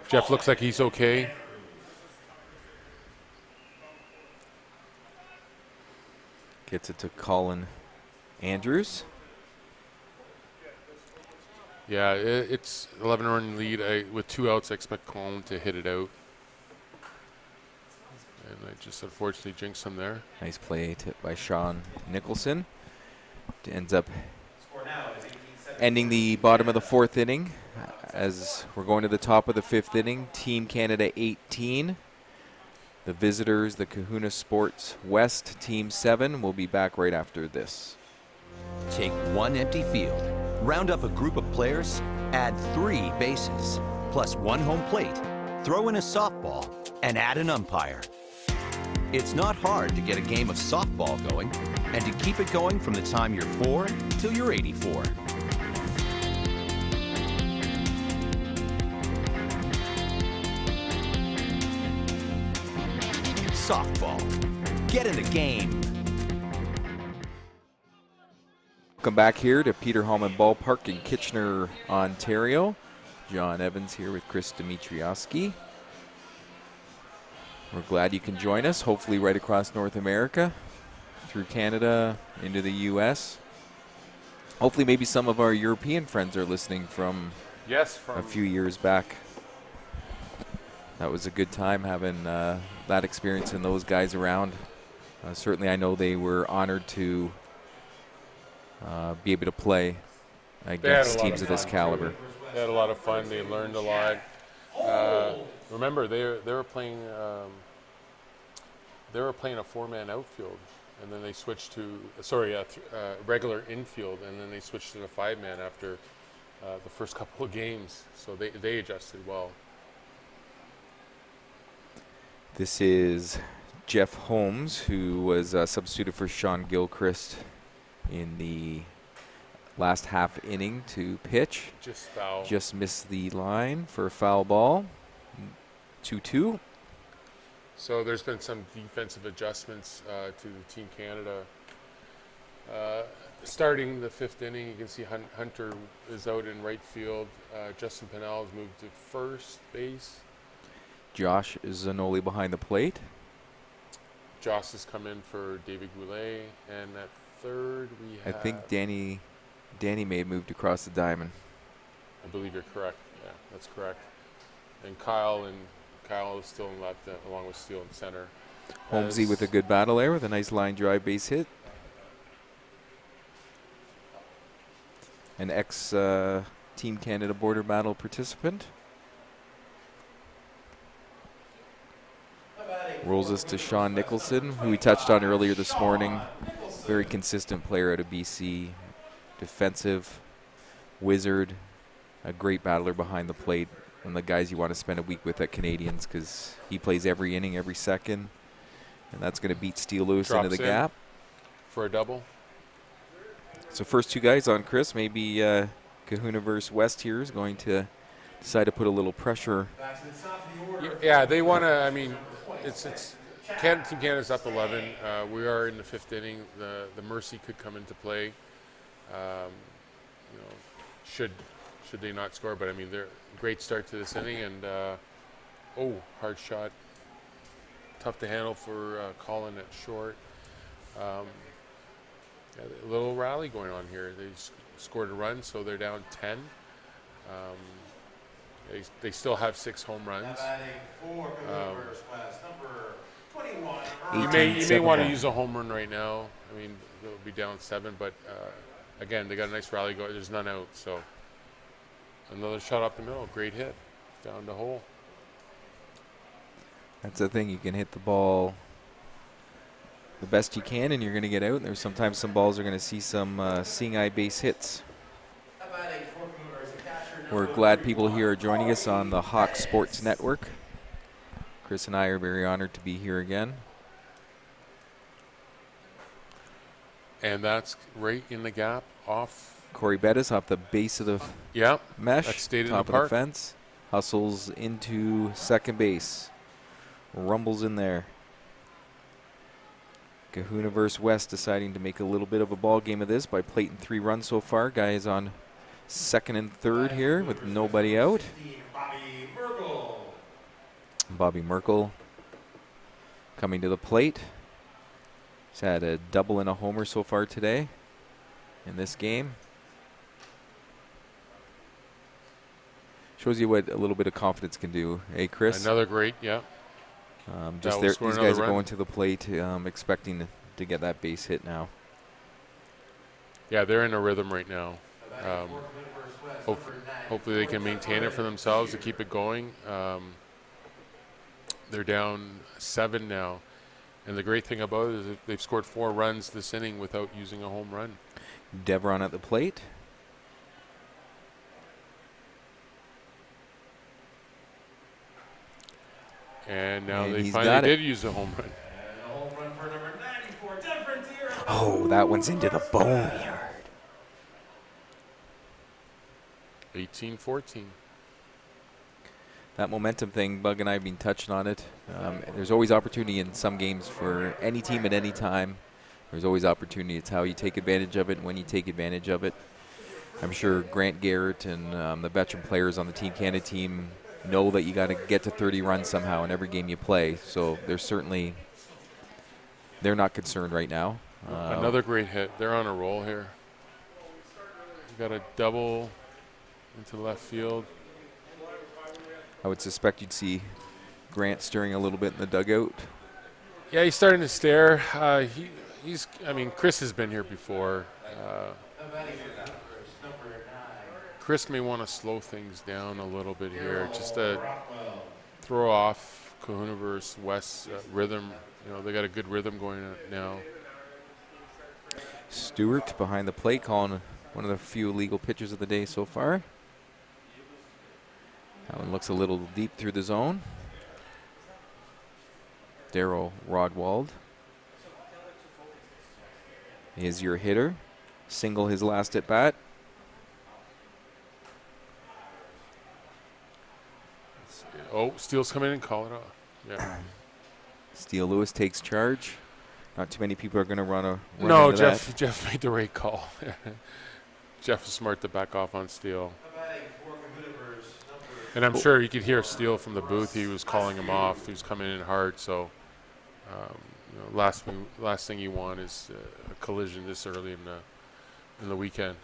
Jeff looks like he's okay. gets it to Colin Andrews. Yeah, it's 11-run lead. With 2 outs, I expect Colin to hit it out. And I just unfortunately jinxed him there. Nice play by Sean Nicholson. Ends up ending the bottom of the 4th inning as we're going to the top of the 5th inning. Team Canada 18. The visitors, the Kahuna Sports West, Team 7. We'll be back right after this. Take one empty field, round up a group of players, add 3 bases, plus 1 home plate, throw in a softball, and add an umpire. It's not hard to get a game of softball going and to keep it going from the time you're 4 till you're 84. Softball. Get in the game. Welcome back here to Peter Hallman Ballpark in Kitchener, Ontario. John Evans here with Chris Dimitriowski. We're glad you can join us, hopefully right across North America, through Canada, into the U.S. Hopefully maybe some of our European friends are listening from a few years back. That was a good time having that experience and those guys around. Certainly I know they were honored to be able to play against teams of this caliber. They had a lot of fun. They learned a lot. Remember, they were playing a 4-man outfield, and then they switched to regular infield, and then they switched to the 5-man after the first couple of games. So they adjusted well. This is Jeff Holmes, who was substituted for Sean Gilchrist in the last half inning to pitch. Just foul. Just missed the line for a foul ball. 2-2. So there's been some defensive adjustments to Team Canada. Starting the 5th inning, you can see Hunter is out in right field. Justin Pinnell has moved to first base. Josh Zanoli behind the plate. Joss has come in for David Goulet, and at third we I have. think Danny may have moved across the diamond. I believe you're correct. Yeah, that's correct. And Kyle is still in left, along with Steele in center. Holmesy with a good battle there with a nice line drive base hit. An ex-Team Canada Border Battle participant. Rolls us to Sean Nicholson, who we touched on earlier this morning. Very consistent player out of BC. Defensive, wizard, a great battler behind the plate. One of the guys you want to spend a week with at Canadians because he plays every inning, every second. And that's going to beat Steele Lewis into the gap. For a double. So first two guys on Chris. Maybe Kahunaverse West here is going to decide to put a little pressure. Yeah, they want to. I mean, it's Team Canada's up 11. We are in the 5th inning. The mercy could come into play. Should they not score? But I mean, they're a great start to this inning. And hard shot, tough to handle for Colin at short. A little rally going on here. They scored a run, so they're down 10. They still have 6 home runs. You may want to use a home run right now. I mean, they'll be down 7, but again, they got a nice rally going. There's none out, so another shot up the middle. Great hit. Found a hole. That's the thing. You can hit the ball the best you can, and you're going to get out. And there's sometimes some balls are going to see some seeing eye base hits. We're glad people here are joining us on the Hawk Sports Network. Chris and I are very honored to be here again. And that's right in the gap off. Corey Bettis off the base of the mesh, that stayed in top the of park. the fence, hustles into second base, rumbles in there. Kahunaverse West deciding to make a little bit of a ball game of this by plating 3 runs so far. Guy is on second and third here with nobody out. Bobby Merkel coming to the plate. He's had a double and a homer so far today in this game. Shows you what a little bit of confidence can do, eh, Chris? Another great, yeah. Just there, these guys are going to the plate, expecting to get that base hit now. Yeah, they're in a rhythm right now. Hopefully they can maintain it for themselves to keep it going. They're down 7 now. And the great thing about it is that they've scored 4 runs this inning without using a home run. Devron at the plate. And now And they he's finally got it. did use a home run. Oh, that one's into the boneyard. 18-14. That momentum thing, Bug and I have been touching on it. There's always opportunity in some games for any team at any time. There's always opportunity. It's how you take advantage of it and when you take advantage of it. I'm sure Grant Garrett and the veteran players on the Team Canada team know that you got to get to 30 runs somehow in every game you play. So they're not concerned right now. Another great hit. They're on a roll here. Got a double into left field. I would suspect you'd see Grant stirring a little bit in the dugout. Yeah, he's starting to stare. Chris has been here before. Chris may want to slow things down a little bit here, just to throw off Kahunaverse West's rhythm. They got a good rhythm going now. Stewart behind the plate calling one of the few illegal pitches of the day so far. That one looks a little deep through the zone. Darryl Rodwald is your hitter. Single his last at bat. Oh, Steele's coming in and call it off. Yeah. Steele Lewis takes charge. Not too many people are going to run No, into that. Jeff made the right call. Jeff was smart to back off on Steele. And I'm sure you could hear Steele from the booth. He was calling him off. He was coming in hard. So, last thing you want is a collision this early in the weekend.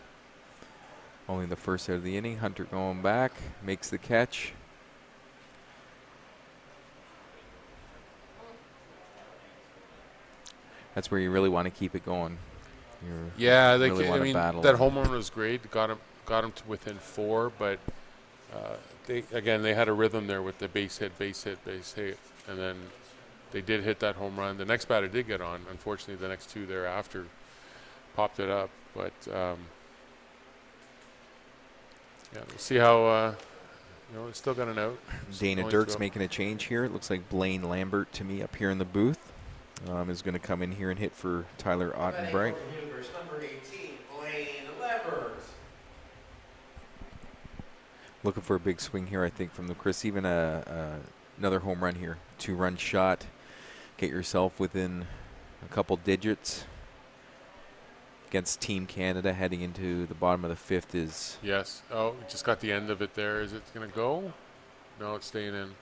Only the first out of the inning. Hunter going back, makes the catch. That's where you really want to keep it going. Yeah, really want to battle. that home run was great. Got him to within 4, but they had a rhythm there with the base hit, and then they did hit that home run. The next batter did get on. Unfortunately, the next 2 thereafter popped it up, but. Yeah, we'll see how, it's still got an out. Dana Dirks making a change here. It looks like Blaine Lambert to me up here in the booth is going to come in here and hit for Tyler Ottenbright. Number 18, Blaine Lambert. Looking for a big swing here, I think, from the Chris. Even another home run here. 2-run shot. Get yourself within a couple digits. Against Team Canada heading into the bottom of the 5th is... Yes. Oh, just got the end of it there. Is it going to go? No, it's staying in.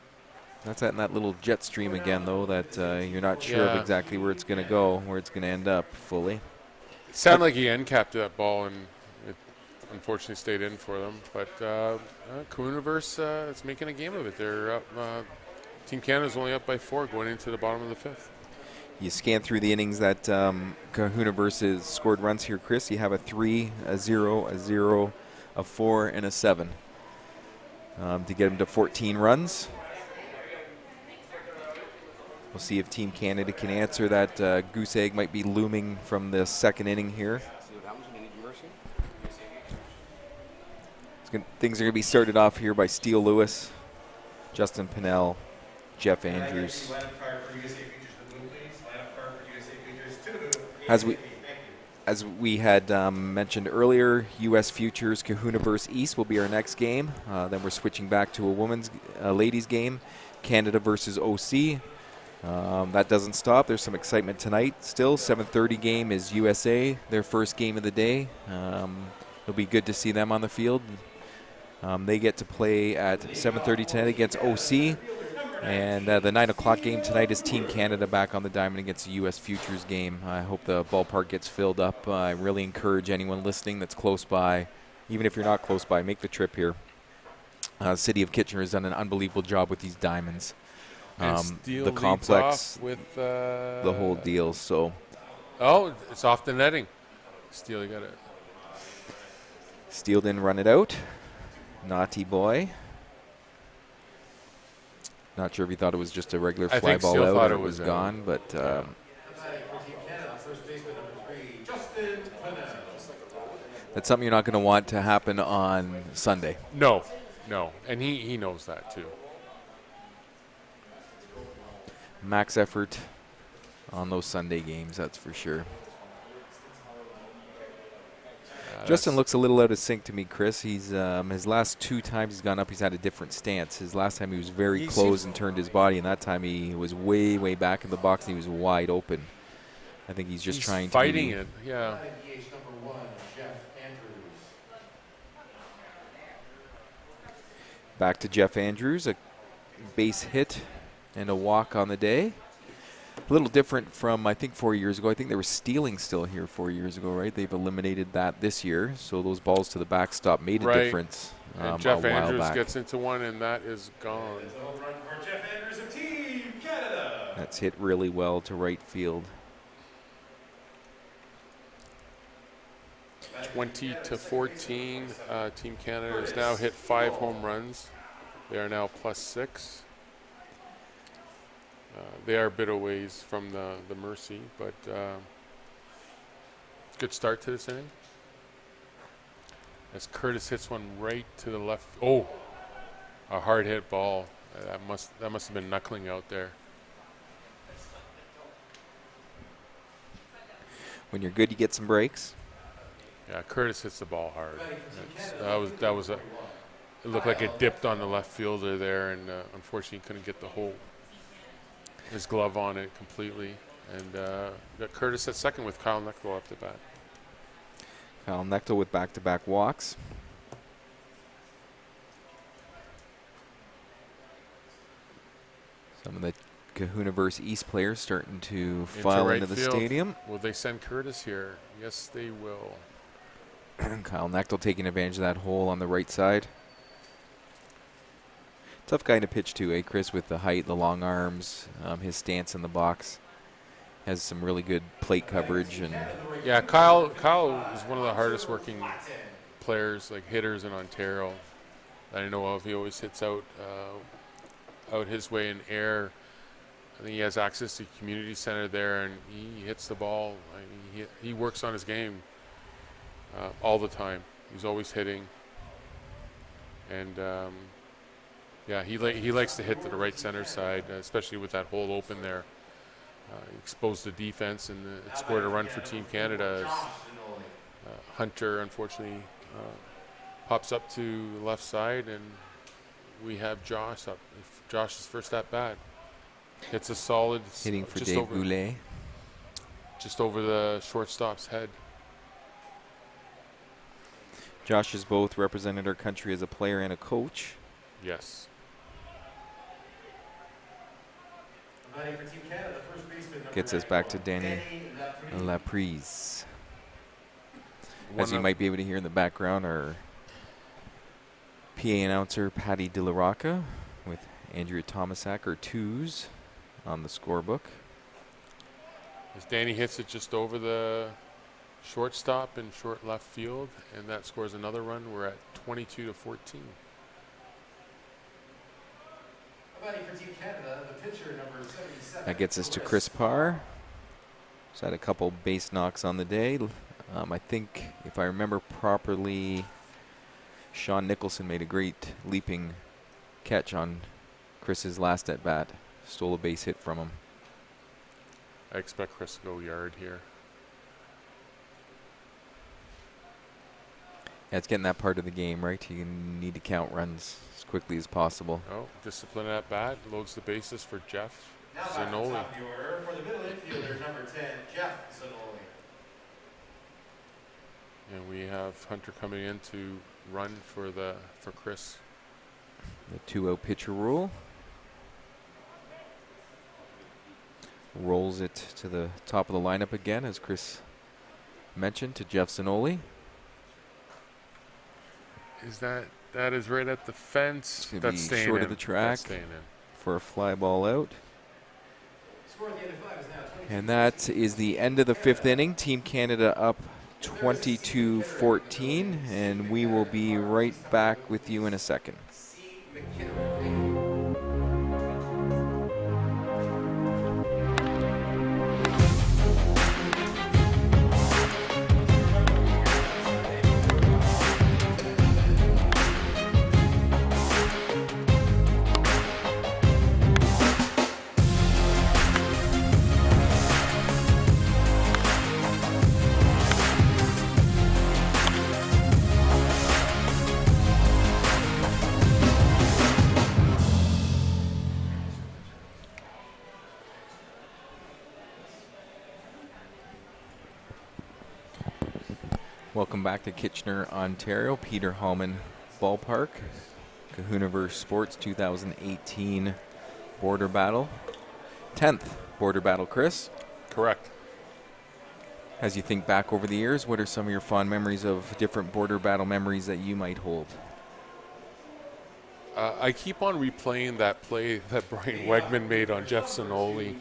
That's that little jet stream again, though, that you're not sure of exactly where it's going to go, where it's going to end up fully. It sounded like he end capped that ball, and it unfortunately stayed in for them. But Kahunaverse is making a game of it. They're up. Team Canada's only up by 4 going into the bottom of the 5th. You scan through the innings that Kahunaverse has scored runs here, Chris. You have a 3, a 0, a 0, a 4, and a 7 to get him to 14 runs. We'll see if Team Canada can answer that goose egg might be looming from the 2nd inning here. Things are going to be started off here by Steele Lewis, Justin Pinnell, Jeff Andrews. As we had mentioned earlier, U.S. Futures Kahunaverse East will be our next game. Then we're switching back to a ladies game, Canada versus OC. That doesn't stop. There's some excitement tonight still. 7:30 game is USA, their first game of the day. It'll be good to see them on the field. They get to play at 7:30 tonight against OC. And the 9 o'clock game tonight is Team Canada back on the diamond against the U.S. Futures game. I hope the ballpark gets filled up. I really encourage anyone listening that's close by, even if you're not close by, make the trip here. The city of Kitchener has done an unbelievable job with these diamonds. The complex, with the whole deal. So, it's off the netting. Steele, you got it. Steele didn't run it out. Naughty boy. Not sure if he thought it was just a regular fly ball out or it was gone, but that's something you're not going to want to happen on Sunday. No, and he knows that too. Max effort on those Sunday games, that's for sure. Justin looks a little out of sync to me, Chris. He's his last 2 times he's gone up, he's had a different stance. His last time he was very close and turned his body, and that time he was way, way back in the box and he was wide open. I think he's just trying fighting to it, yeah. Back to Jeff Andrews, a base hit and a walk on the day. A little different from, I think, 4 years ago. I think they were stealing still here 4 years ago, right? They've eliminated that this year. So those balls to the backstop made a difference. And Jeff Andrews gets into one, and that is gone. That's hit really well to right field. 20-14. Team Canada has now hit 5 home runs. They are now +6. They are a bit of ways from the Mercy, but good start to this inning. As Curtis hits one right to the left. Oh, a hard hit ball. That must have been knuckling out there. When you're good, you get some breaks. Yeah, Curtis hits the ball hard. it looked like it dipped on the left fielder there, and unfortunately couldn't get his glove on it completely. And got Curtis at second with Kyle Neckel up the bat. Kyle Neckel with back-to-back walks. Some of the Kahunaverse East players starting to file right into the field. stadium. Will they send Curtis here? Yes, they will. Kyle Neckel taking advantage of that hole on the right side. Tough guy to pitch to, eh, Chris, with the height, the long arms, his stance in the box. Has some really good plate coverage. And Yeah, Kyle is one of the hardest working players, like hitters in Ontario that I know of. He always hits out his way in air. I think he has access to community center there, and he hits the ball. I mean, he works on his game all the time. He's always hitting, and yeah, he likes to hit to the right center side, especially with that hole open there. He exposed the defense, and it scored a run for Team Canada. As Hunter, unfortunately, pops up to the left side, and we have Josh up. Josh's first at bat. Hits a solid hitting for just Dave Goulet. Just over the shortstop's head. Josh has both represented our country as a player and a coach. Yes. Gets us back to Danny Laprise. As you might be able to hear in the background, our PA announcer Patty De La Rocca with Andrea Tomasak, or twos, on the scorebook. As Danny hits it just over the shortstop in short left field, and that scores another run. We're at 22-14. That gets us to Chris Parr. He's had a couple base knocks on the day. I think, if I remember properly, Sean Nicholson made a great leaping catch on Chris's last at bat. Stole a base hit from him. I expect Chris to go yard here. Yeah, it's getting that part of the game, right? You need to count runs as quickly as possible. Oh, discipline at bat. Loads the bases for Jeff Zanoli. Now the order for the middle infielder, number 10, Jeff Zanoli. And we have Hunter coming in to run for Chris. The 2-0 pitcher rule. Rolls it to the top of the lineup again, as Chris mentioned, to Jeff Zanoli. That is right at the fence. It's That's be staying short in. of the track. That's staying in. For a fly ball out. Score at the end of 5 is now 22. And that is the end of the fifth inning. Team Canada up 22-14, and we will be right back with you in a second. Welcome back to Kitchener, Ontario, Peter Hallman Ballpark, Kahunaverse Sports 2018 Border Battle. 10th Border Battle, Chris. Correct. As you think back over the years, what are some of your fond memories of different Border Battle memories that you might hold? I keep on replaying that play that Brian Wegman made on Jeff Zanoli.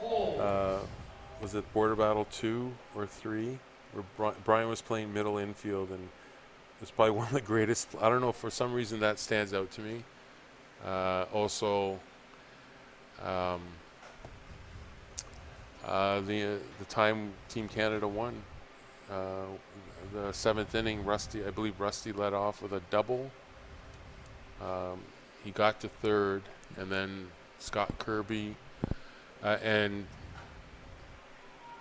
Was it Border Battle 2 or 3? Where Brian was playing middle infield, and it was probably one of the greatest. I don't know, for some reason that stands out to me. Also, the time Team Canada won, the 7th inning, I believe Rusty led off with a double. He got to third, and then Scott Kirby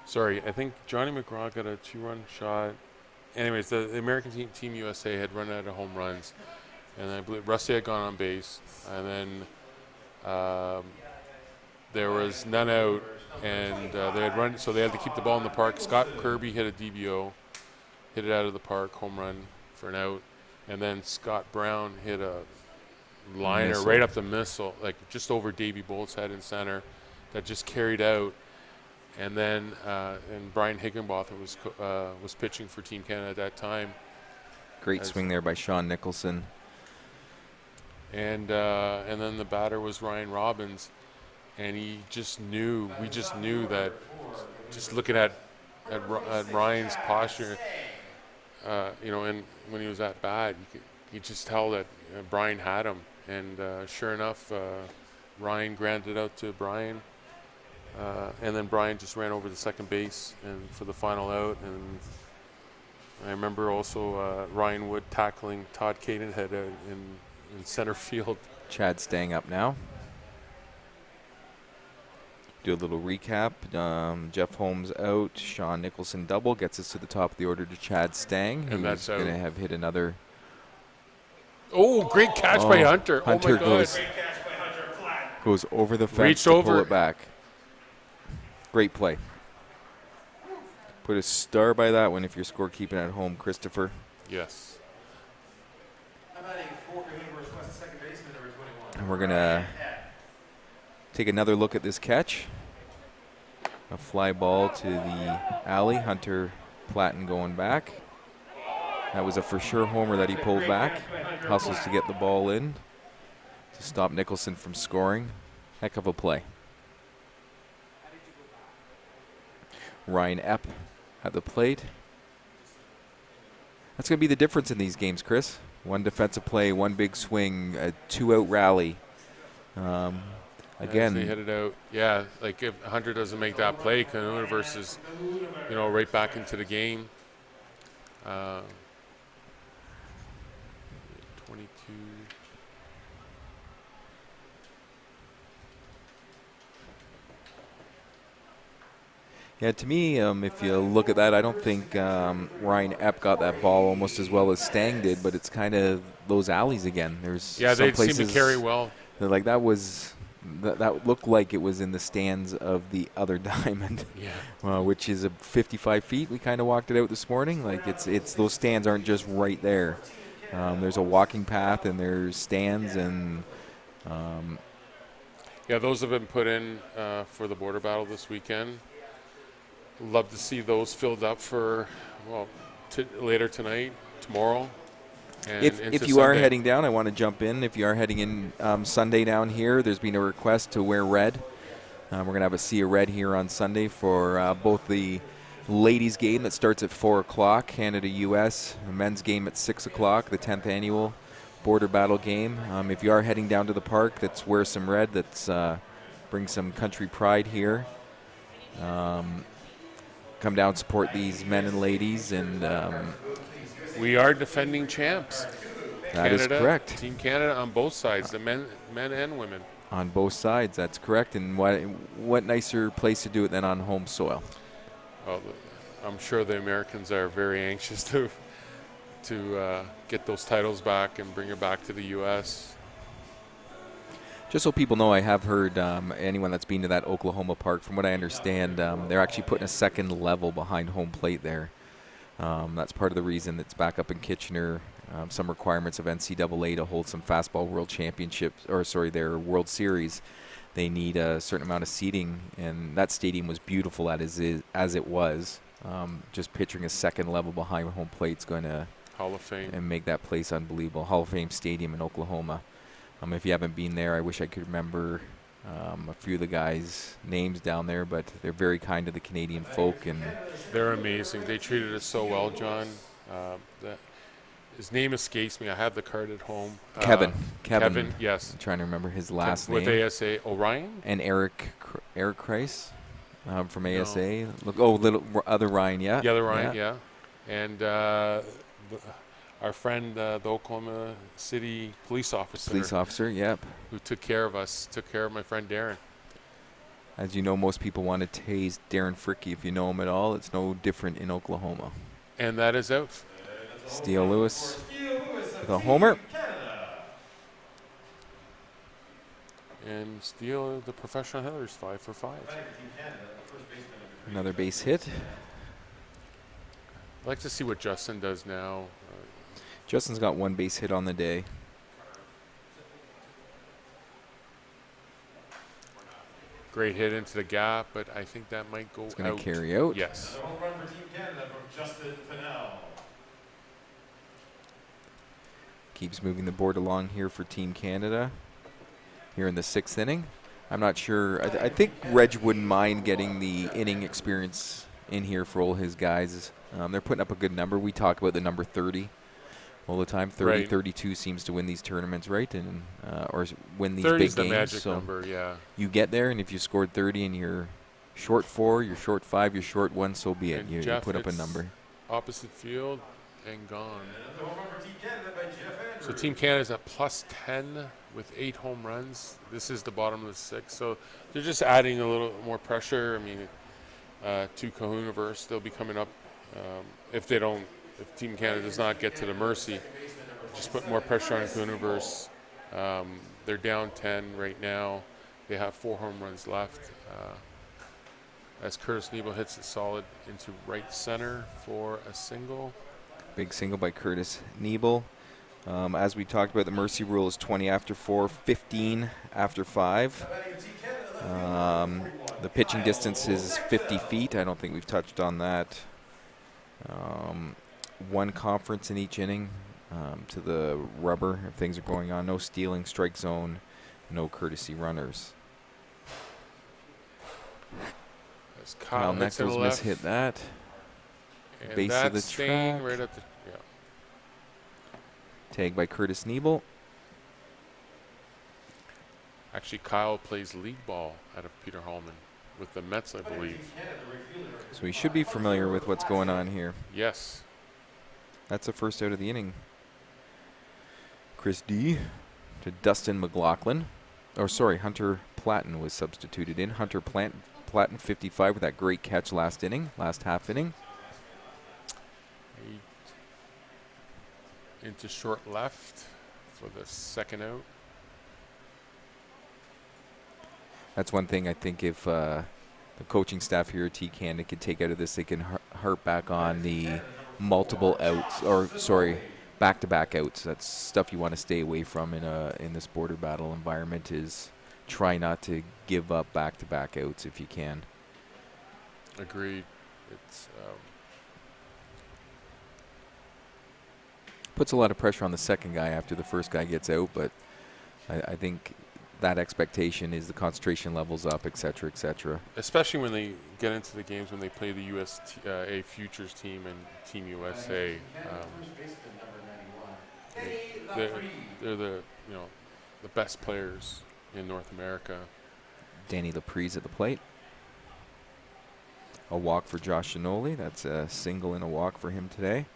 I think Johnny McGraw got a 2-run shot. Anyways, the American Team USA had run out of home runs, and I believe Rusty had gone on base, and then there was none out, and they had run, so they had to keep the ball in the park. Scott Kirby hit a DBO, hit it out of the park, home run for an out, and then Scott Brown hit a liner right up the missile, like just over Davey Bolt's head in center, that just carried out. And then and Brian Higginbotham was pitching for Team Canada at that time. Great swing there by Sean Nicholson. And then the batter was Ryan Robbins, and we just knew that, just looking at Ryan's posture, and when he was at bat, you just tell that Brian had him. And sure enough, Ryan granted out to Brian, and then Brian just ran over the second base and for the final out. And I remember also Ryan Wood tackling Todd Cadenhead in center field. Chad Stang up now. Do a little recap. Jeff Holmes out. Sean Nicholson double gets us to the top of the order to Chad Stang. And that's going to have hit another. Oh, great catch by Hunter. Hunter Oh, my God. goes over the fence Reached to over. pull it back. Great play. Put a star by that one if you're scorekeeping at home, Christopher. Yes. And we're going to take another look at this catch. A fly ball to the alley. Hunter Platten going back. That was a for sure homer that he pulled back. Hustles to get the ball in to stop Nicholson from scoring. Heck of a play. Ryan Epp at the plate. That's going to be the difference in these games, Chris. One defensive play, one big swing, a two-out rally. Again, they hit it out. Yeah, like if Hunter doesn't make that play, Kahunaverse is, right back into the game. 22. Yeah, to me, if you look at that, I don't think Ryan Epp got that ball almost as well as Stang did, but it's kind of those alleys again. There's some they places seem to carry well. Like that was that looked like it was in the stands of the other diamond, which is 55 feet. We kind of walked it out this morning. Like it's those stands aren't just right there. There's a walking path and there's stands and. Those have been put in for the border battle this weekend. Love to see those filled up for later tonight, tomorrow. And if you are heading down, I want to jump in. If you are heading in Sunday down here, there's been a request to wear red. We're going to have a sea of red here on Sunday for both the ladies' game that starts at 4 o'clock, Canada-US, the men's game at 6 o'clock, the 10th annual border battle game. If you are heading down to the park, let's wear some red. Let's bring some country pride here. Come down, support these men and ladies, and we are defending champs. That is correct. Team Canada on both sides, the men and women. On both sides, that's correct. And what nicer place to do it than on home soil? Well, I'm sure the Americans are very anxious to get those titles back and bring it back to the U.S. Just so people know, I have heard anyone that's been to that Oklahoma park, from what I understand, they're actually putting a second level behind home plate there. That's part of the reason it's back up in Kitchener. Some requirements of NCAA to hold some fastball world championships, their World Series. They need a certain amount of seating, and that stadium was beautiful as it was. Just picturing a second level behind home plate is going to Hall of Fame and make that place unbelievable. Hall of Fame Stadium in Oklahoma. If you haven't been there, I wish I could remember a few of the guys' names down there, but they're very kind to the Canadian folk. And they're amazing. They treated us so well, John. His name escapes me. I have the card at home. Kevin, yes. I'm trying to remember his last name. With ASA, Orion? And Eric Kreis from ASA. Little other Ryan, yeah. The other Ryan, yeah. And our friend, the Oklahoma City police officer. Yep. Who took care of us, took care of my friend Darren. As you know, most people want to tase Darren Fricke. If you know him at all, it's no different in Oklahoma. And that is out. Steele Lewis with a homer. And Steele, the professional hitters, 5 for 5. Another base hit. I'd like to see what Justin does now. Justin's got 1 base hit on the day. Great hit into the gap, but I think that might go out. It's going to carry out. Yes. The home run for Team Canada from Justin Pinnell. Keeps moving the board along here for Team Canada. Here in the 6th inning. I'm not sure. I think Reg wouldn't mind getting the inning experience in here for all his guys. They're putting up a good number. We talk about the number 30 all the time. 30, Right. 32 seems to win these tournaments, right? And or win these 30 big is the games. magic So number, yeah. you get there, and if you scored 30 and you're short 4, you're short 5, you're short 1, so be it. And You Jeff, put up a it's number. Opposite field and gone. And the home run for Team Canada by Jeff Andrews. So Team Canada's at +10 with 8 home runs. This is the bottom of the 6th. So they're just adding a little more pressure. I mean, to Kahunaverse, they'll be coming up if Team Canada does not get to the Mercy. Just put more pressure on Kahunaverse. They're down 10 right now. They have 4 home runs left. As Curtis Nebo hits it solid into right center for a single. Big single by Curtis Nebo. As we talked about, the mercy rule is 20 after 4, 15 after 5. The pitching distance is 50 feet. I don't think we've touched on that. 1 conference in each inning to the rubber if things are going on. No stealing, strike zone, no courtesy runners. As Kyle hits to the Nichols left. mishit that. And Base of the that's staying track. right at the, yeah. Tag by Curtis Nebo. Actually, Kyle plays league ball out of Peter Hallman with the Mets, I believe. So he should be familiar with what's going on here. Yes. That's the first out of the inning. Chris D to Dustin McLaughlin. Oh, sorry, Hunter Platten was substituted in. Hunter Platten 55 with that great catch last half inning. 8 into short left for the second out. That's one thing I think if the coaching staff here at T-Canada could take out of this, they can harp back on the multiple outs, or sorry, back-to-back outs. That's stuff you want to stay away from in this border battle environment, is try not to give up back-to-back outs if you can. Agreed. It's Puts a lot of pressure on the second guy after the first guy gets out, but I think that expectation is the concentration levels up, et cetera, et cetera. especially when they get into the games when they play the USA Futures team and Team USA. They're the the best players in North America. Danny Laprise at the plate. A walk for Josh Shinoli. That's a single and a walk for him today.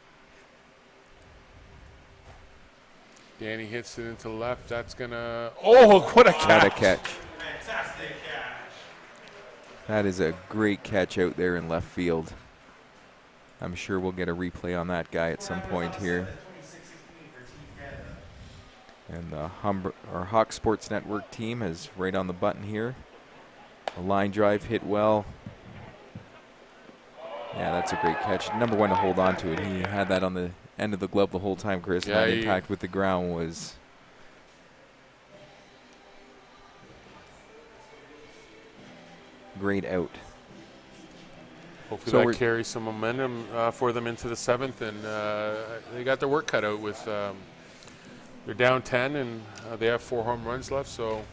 Danny hits it into left. That's gonna. Oh, what a catch! What a catch. Fantastic catch. That is a great catch out there in left field. I'm sure we'll get a replay on that guy at some point here. And the Hawk Sports Network team is right on the button here. A line drive hit well. Yeah, that's a great catch. Number 1 to hold on to it. He had that on the end of the glove the whole time, Chris. Yeah, And that impact with the ground was great out. Hopefully So that carries some momentum for them into the 7th, and they got their work cut out with. They're down 10, and they have 4 home runs left. So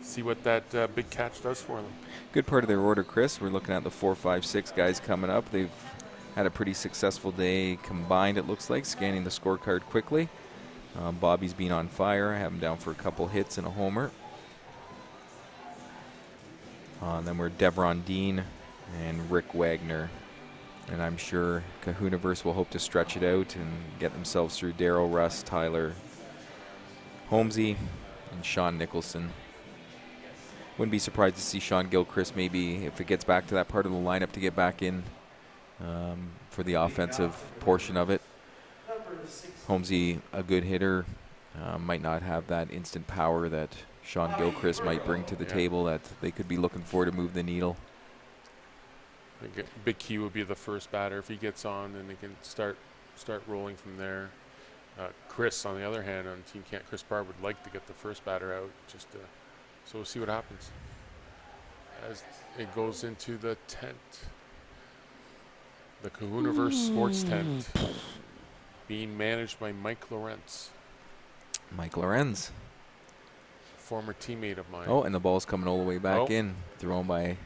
see what that big catch does for them. Good part of their order, Chris. We're looking at the 4, 5, 6 guys coming up. They've had a pretty successful day combined, it looks like, scanning the scorecard quickly. Bobby's been on fire. I have him down for a couple hits and a homer. Then we're Devron Dean and Rick Wagner. And I'm sure Kahunaverse will hope to stretch it out and get themselves through Darryl, Russ, Tyler, Holmesy, and Sean Nicholson. Wouldn't be surprised to see Sean Gilchrist maybe, if it gets back to that part of the lineup, to get back in for the offensive portion of it. Holmesy, a good hitter, might not have that instant power that Sean Gilchrist might bring to the table that they could be looking for to move the needle. I think a big key would be the first batter. If he gets on, then they can start rolling from there. Chris, on the other hand, on Team Canada, Chris Barr would like to get the first batter out, so we'll see what happens as it goes into the tent, the Kahunaverse Sports Tent, being managed by Mike Lorenz, Mike Lorenz. former teammate of mine. Oh, and the ball's coming all the way back in, thrown by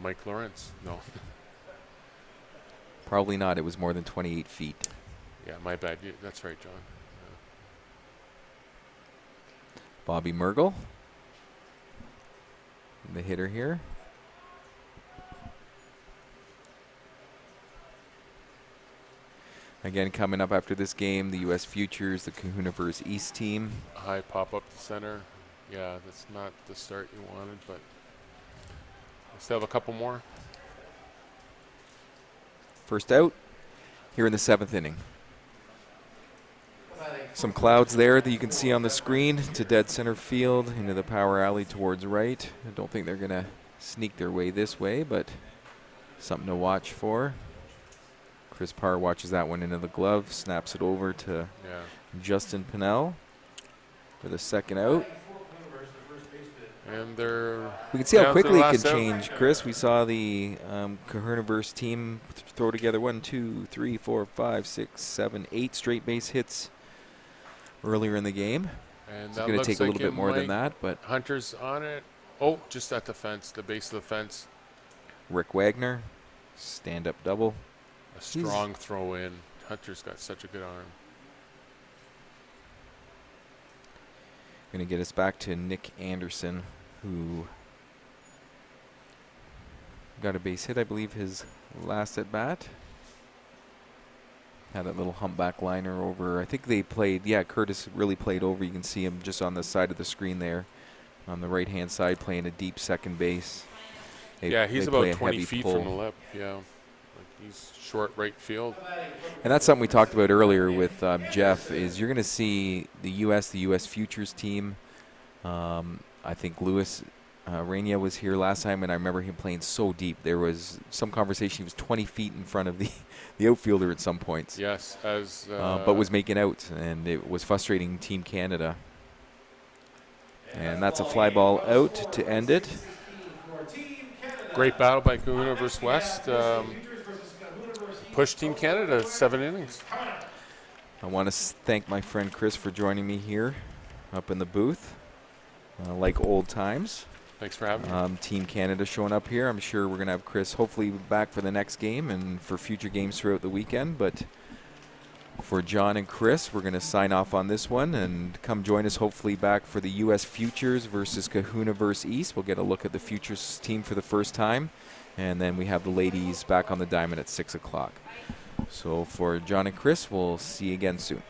Mike Lorenz. No. Probably not. It was more than 28 feet. Yeah, my bad. That's right, John. Bobby Mergel, the hitter here. Again, coming up after this game, the U.S. Futures, the Kahunaverse East team. High pop up to center. Yeah, that's not the start you wanted, but we still have a couple more. First out here in the 7th inning. Some clouds there that you can see on the screen to dead center field into the power alley towards right. I don't think they're going to sneak their way this way, but something to watch for. Chris Parr watches that one into the glove, snaps it over to Justin Pinnell for the second out. And they're we can see how quickly it can out. change, Chris. We saw the Kahunaverse team throw together 1, 2, 3, 4, 5, 6, 7, 8 straight base hits earlier in the game. And it's going to take a little bit more than that, but Hunter's on it. Oh, just at the fence, the base of the fence. Rick Wagner, stand-up double. A strong throw in. Hunter's got such a good arm. Going to get us back to Nick Anderson, who got a base hit, I believe, his last at bat. Had that little humpback liner over. I think they played, Curtis really played over. You can see him just on the side of the screen there on the right-hand side playing a deep second base. He's about 20 feet from the lip. Yeah, like he's short right field. And that's something we talked about earlier with Jeff, is you're going to see the U.S. Futures team. I think Luis Rania was here last time, and I remember him playing so deep. There was some conversation. He was 20 feet in front of the outfielder at some points. Yes, but was making out, and it was frustrating Team Canada. And that's a fly ball out to end it. Great battle by Kahunaverse West. Pushed Team Canada 7 innings. I want to thank my friend Chris for joining me here up in the booth, like old times. Thanks for having me. Team Canada showing up here. I'm sure we're going to have Chris hopefully back for the next game and for future games throughout the weekend. But for John and Chris, we're going to sign off on this one and come join us hopefully back for the U.S. Futures versus Kahunaverse East. We'll get a look at the Futures team for the first time. And then we have the ladies back on the diamond at 6 o'clock. So for John and Chris, we'll see you again soon.